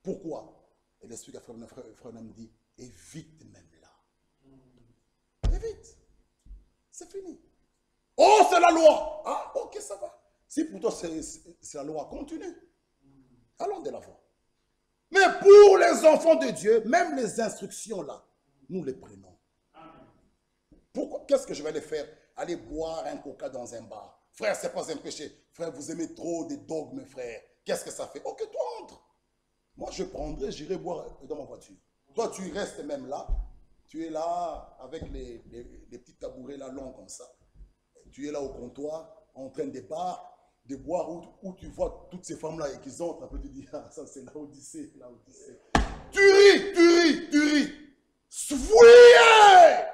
Pourquoi? Elle explique à frère Branham, dit, évite même là. Évite. C'est fini. Oh, c'est la loi. Ah, ok, ça va. Si pour toi c'est la loi, continue. Allons de l'avant. Mais pour les enfants de Dieu, même les instructions là, nous les prenons. Pourquoi? Qu'est-ce que je vais les faire? Aller boire un coca dans un bar. Frère, ce n'est pas un péché. Frère, vous aimez trop des dogmes, frère. Qu'est-ce que ça fait? Ok, toi, entre. Moi, je prendrai, j'irai boire dans ma voiture. Toi, tu restes même là. Tu es là avec les petits tabourets là longs comme ça. Tu es là au comptoir, en train de boire, où tu vois toutes ces femmes-là et qu'ils entrent un peu, tu dis, ah, ça c'est l'Odyssée, l'Odyssée. Tu ris, tu ris, tu ris. Fouillez!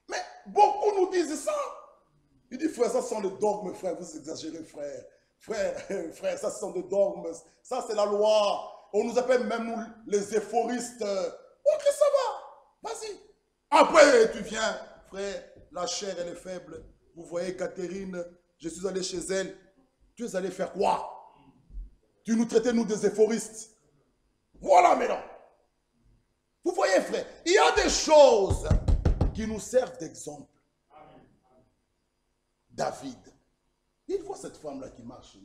Mais beaucoup nous disent ça. Il dit, frère, ça sont les dogmes, frère, vous exagérez, frère. Frère, ça sont des dogmes. Ça, c'est la loi. On nous appelle même, nous, les éphoristes. Ok, ça va. Vas-y. Après, tu viens, frère, la chair, elle est faible. Vous voyez, Catherine, je suis allé chez elle. Tu es allé faire quoi? Tu nous traitais, nous, des éphoristes. Voilà maintenant. Vous voyez, frère, il y a des choses qui nous servent d'exemple. David, il voit cette femme-là qui marche,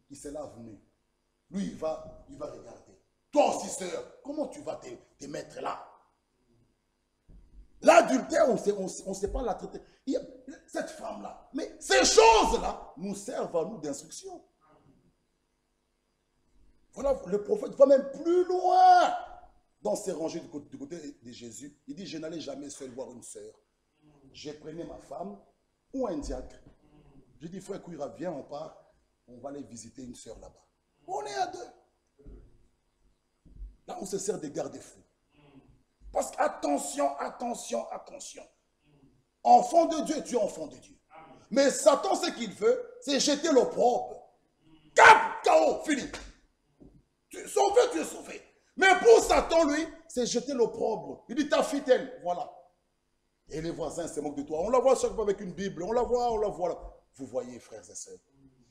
qui se lave nue. Lui, il va regarder. Toi aussi, sœur, comment tu vas te mettre là? L'adultère, on ne sait pas la traiter. Cette femme-là, mais ces choses-là nous servent à nous d'instruction. Voilà, le prophète va même plus loin dans ses rangées du côté de Jésus. Il dit, je n'allais jamais seul voir une sœur. J'ai pris ma femme ou un diacre. Je dis, frère Kouira, viens, on part. On va aller visiter une sœur là-bas. On est à 2. Là, on se sert des garde-fous. Parce qu'attention, attention, attention. Enfant de Dieu, tu es enfant de Dieu. Mais Satan, ce qu'il veut, c'est jeter l'opprobre. Cap, KO, fini. Tu es sauvé, tu es sauvé. Mais pour Satan, lui, c'est jeter l'opprobre. Il dit, ta fille, elle, voilà. Et les voisins se moquent de toi. On la voit chaque fois avec une Bible. On la voit là. Vous voyez, frères et sœurs.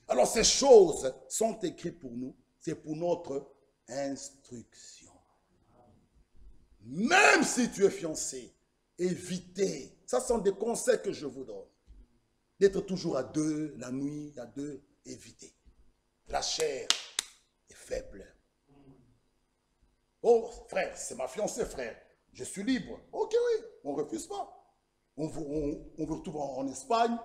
Alors, ces choses sont écrites pour nous. C'est pour notre instruction. Même si tu es fiancé, évitez. Ça sont des conseils que je vous donne. D'être toujours à 2, la nuit, à 2, évitez. La chair est faible. Oh, frère, c'est ma fiancée, frère. Je suis libre. Ok, oui, on ne refuse pas. On vous retrouve en Espagne.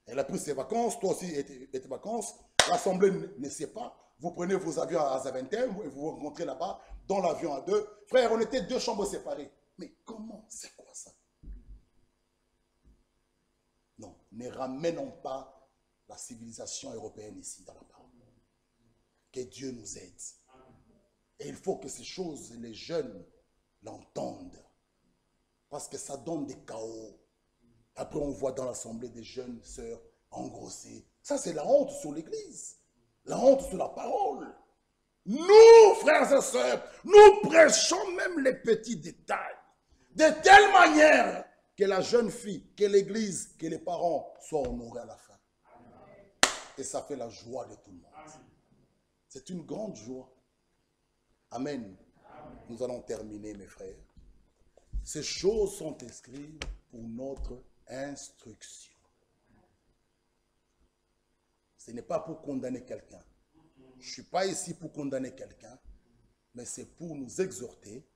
Elle a pris ses vacances, toi aussi tes vacances. L'Assemblée ne sait pas. Vous prenez vos avions à Zaventem et vous vous rencontrez là-bas dans l'avion à deux. Frère, on était 2 chambres séparées. Mais comment? C'est quoi ça? Non, ne ramenons pas la civilisation européenne ici dans la parole. Que Dieu nous aide. Et il faut que ces choses, les jeunes l'entendent. Parce que ça donne des chaos. Après, on voit dans l'assemblée des jeunes sœurs engrossées. Ça, c'est la honte sur l'église. La honte sur la parole. Nous, frères et sœurs, nous prêchons même les petits détails. De telle manière que la jeune fille, que l'église, que les parents soient honorés à la fin. Et ça fait la joie de tout le monde. C'est une grande joie. Amen. Nous allons terminer, mes frères. Ces choses sont écrites pour notre instruction. Ce n'est pas pour condamner quelqu'un. Je ne suis pas ici pour condamner quelqu'un, mais c'est pour nous exhorter,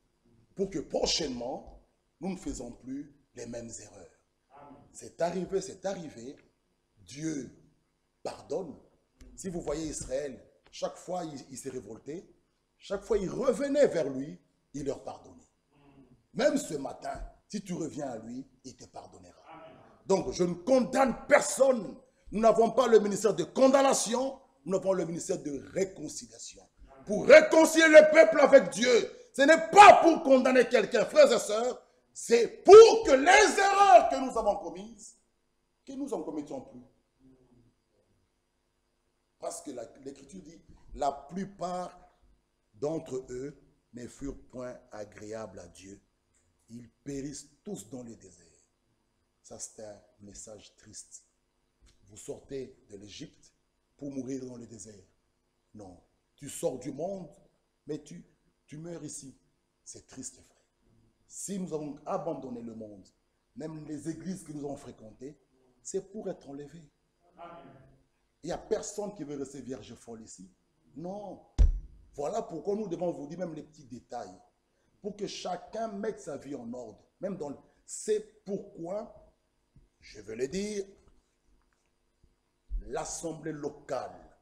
pour que prochainement, nous ne faisons plus les mêmes erreurs. C'est arrivé. Dieu pardonne. Si vous voyez Israël, chaque fois il s'est révolté, chaque fois il revenait vers lui, il leur pardonnait. Même ce matin, si tu reviens à lui, il te pardonnera. Donc, je ne condamne personne. Nous n'avons pas le ministère de condamnation, nous avons le ministère de réconciliation. Pour réconcilier le peuple avec Dieu. Ce n'est pas pour condamner quelqu'un, frères et sœurs, c'est pour que les erreurs que nous avons commises, que nous en commettions plus. Parce que l'Écriture dit, la plupart d'entre eux ne furent point agréables à Dieu. Ils périssent tous dans le désert. Ça, c'est un message triste. Vous sortez de l'Égypte pour mourir dans le désert. Non, tu sors du monde, mais tu meurs ici. C'est triste, frère. Si nous avons abandonné le monde, même les églises que nous avons fréquentées, c'est pour être enlevés. Il n'y a personne qui veut rester vierge folle ici. Non. Voilà pourquoi nous devons vous dire même les petits détails. Pour que chacun mette sa vie en ordre. Même dans c'est pourquoi, je veux le dire, l'assemblée locale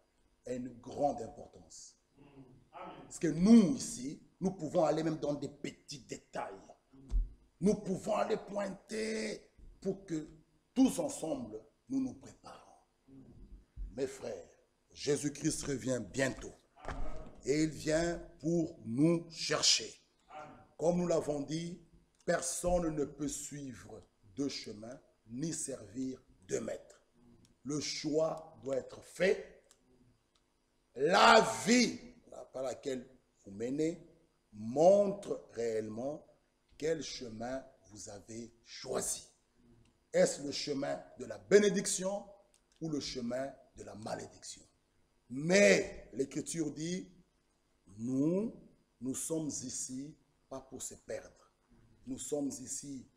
a une grande importance. Parce que nous, ici, nous pouvons aller même dans des petits détails. Nous pouvons aller pointer pour que tous ensemble, nous nous préparons. Mes frères, Jésus-Christ revient bientôt. Et il vient pour nous chercher. Comme nous l'avons dit, personne ne peut suivre 2 chemins, ni servir 2 maîtres. Le choix doit être fait. La vie par laquelle vous menez montre réellement quel chemin vous avez choisi. Est-ce le chemin de la bénédiction ou le chemin de la malédiction? Mais l'Écriture dit, nous sommes ici pas pour se perdre. Nous sommes ici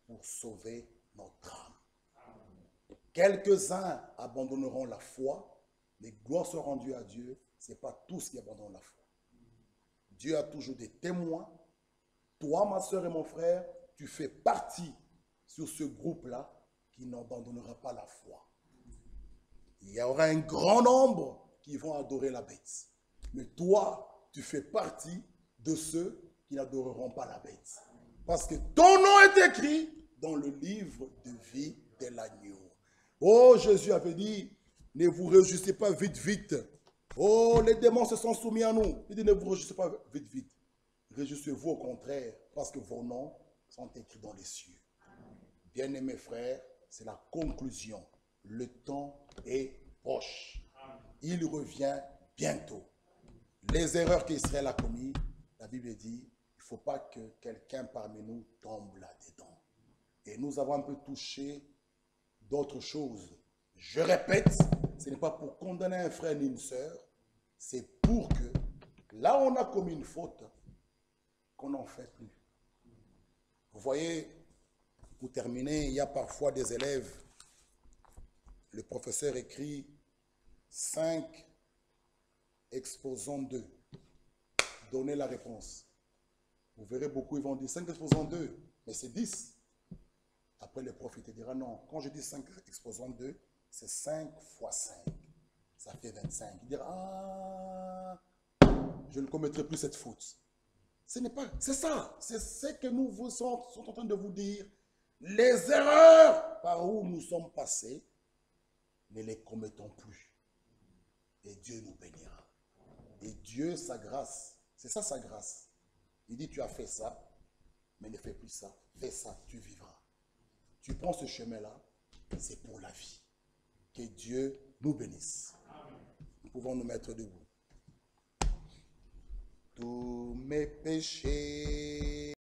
pour sauver notre âme. Quelques-uns abandonneront la foi, mais gloire soit rendue à Dieu, ce n'est pas tous qui abandonnent la foi. Dieu a toujours des témoins. Toi, ma soeur et mon frère, tu fais partie sur ce groupe-là qui n'abandonnera pas la foi. Il y aura un grand nombre qui vont adorer la bête. Mais toi, tu fais partie de ceux qui n'adoreront pas la bête. Parce que ton nom est écrit dans le livre de vie de l'agneau. Oh, Jésus avait dit, ne vous réjouissez pas vite, vite. Oh, les démons se sont soumis à nous. Il dit, ne vous réjouissez pas vite, vite. Réjouissez-vous au contraire, parce que vos noms sont écrits dans les cieux. Bien-aimés frères, c'est la conclusion. Le temps est proche. Il revient bientôt. Les erreurs qu'Israël a commises, la Bible dit, il ne faut pas que quelqu'un parmi nous tombe là-dedans. Et nous avons un peu touché d'autres choses. Je répète, ce n'est pas pour condamner un frère ni une sœur, c'est pour que, là où on a commis une faute, qu'on n'en fait plus. Vous voyez, pour terminer, il y a parfois des élèves, le professeur écrit 5 exposants 2. Donnez la réponse. Vous verrez beaucoup, ils vont dire 5 exposants 2. Mais c'est 10. Après, le prophète dira non. Quand je dis 5 exposant 2, c'est 5 fois 5. Ça fait 25. Il dira, ah, je ne commettrai plus cette faute. Ce n'est pas, c'est ça. C'est ce que nous vous sommes en train de vous dire. Les erreurs par où nous sommes passés, ne les commettons plus. Et Dieu nous bénira. Et Dieu, sa grâce, c'est ça sa grâce. Il dit, tu as fait ça, mais ne fais plus ça. Fais ça, tu vivras. Tu prends ce chemin-là, c'est pour la vie. Que Dieu nous bénisse. Nous pouvons nous mettre debout. Tous mes péchés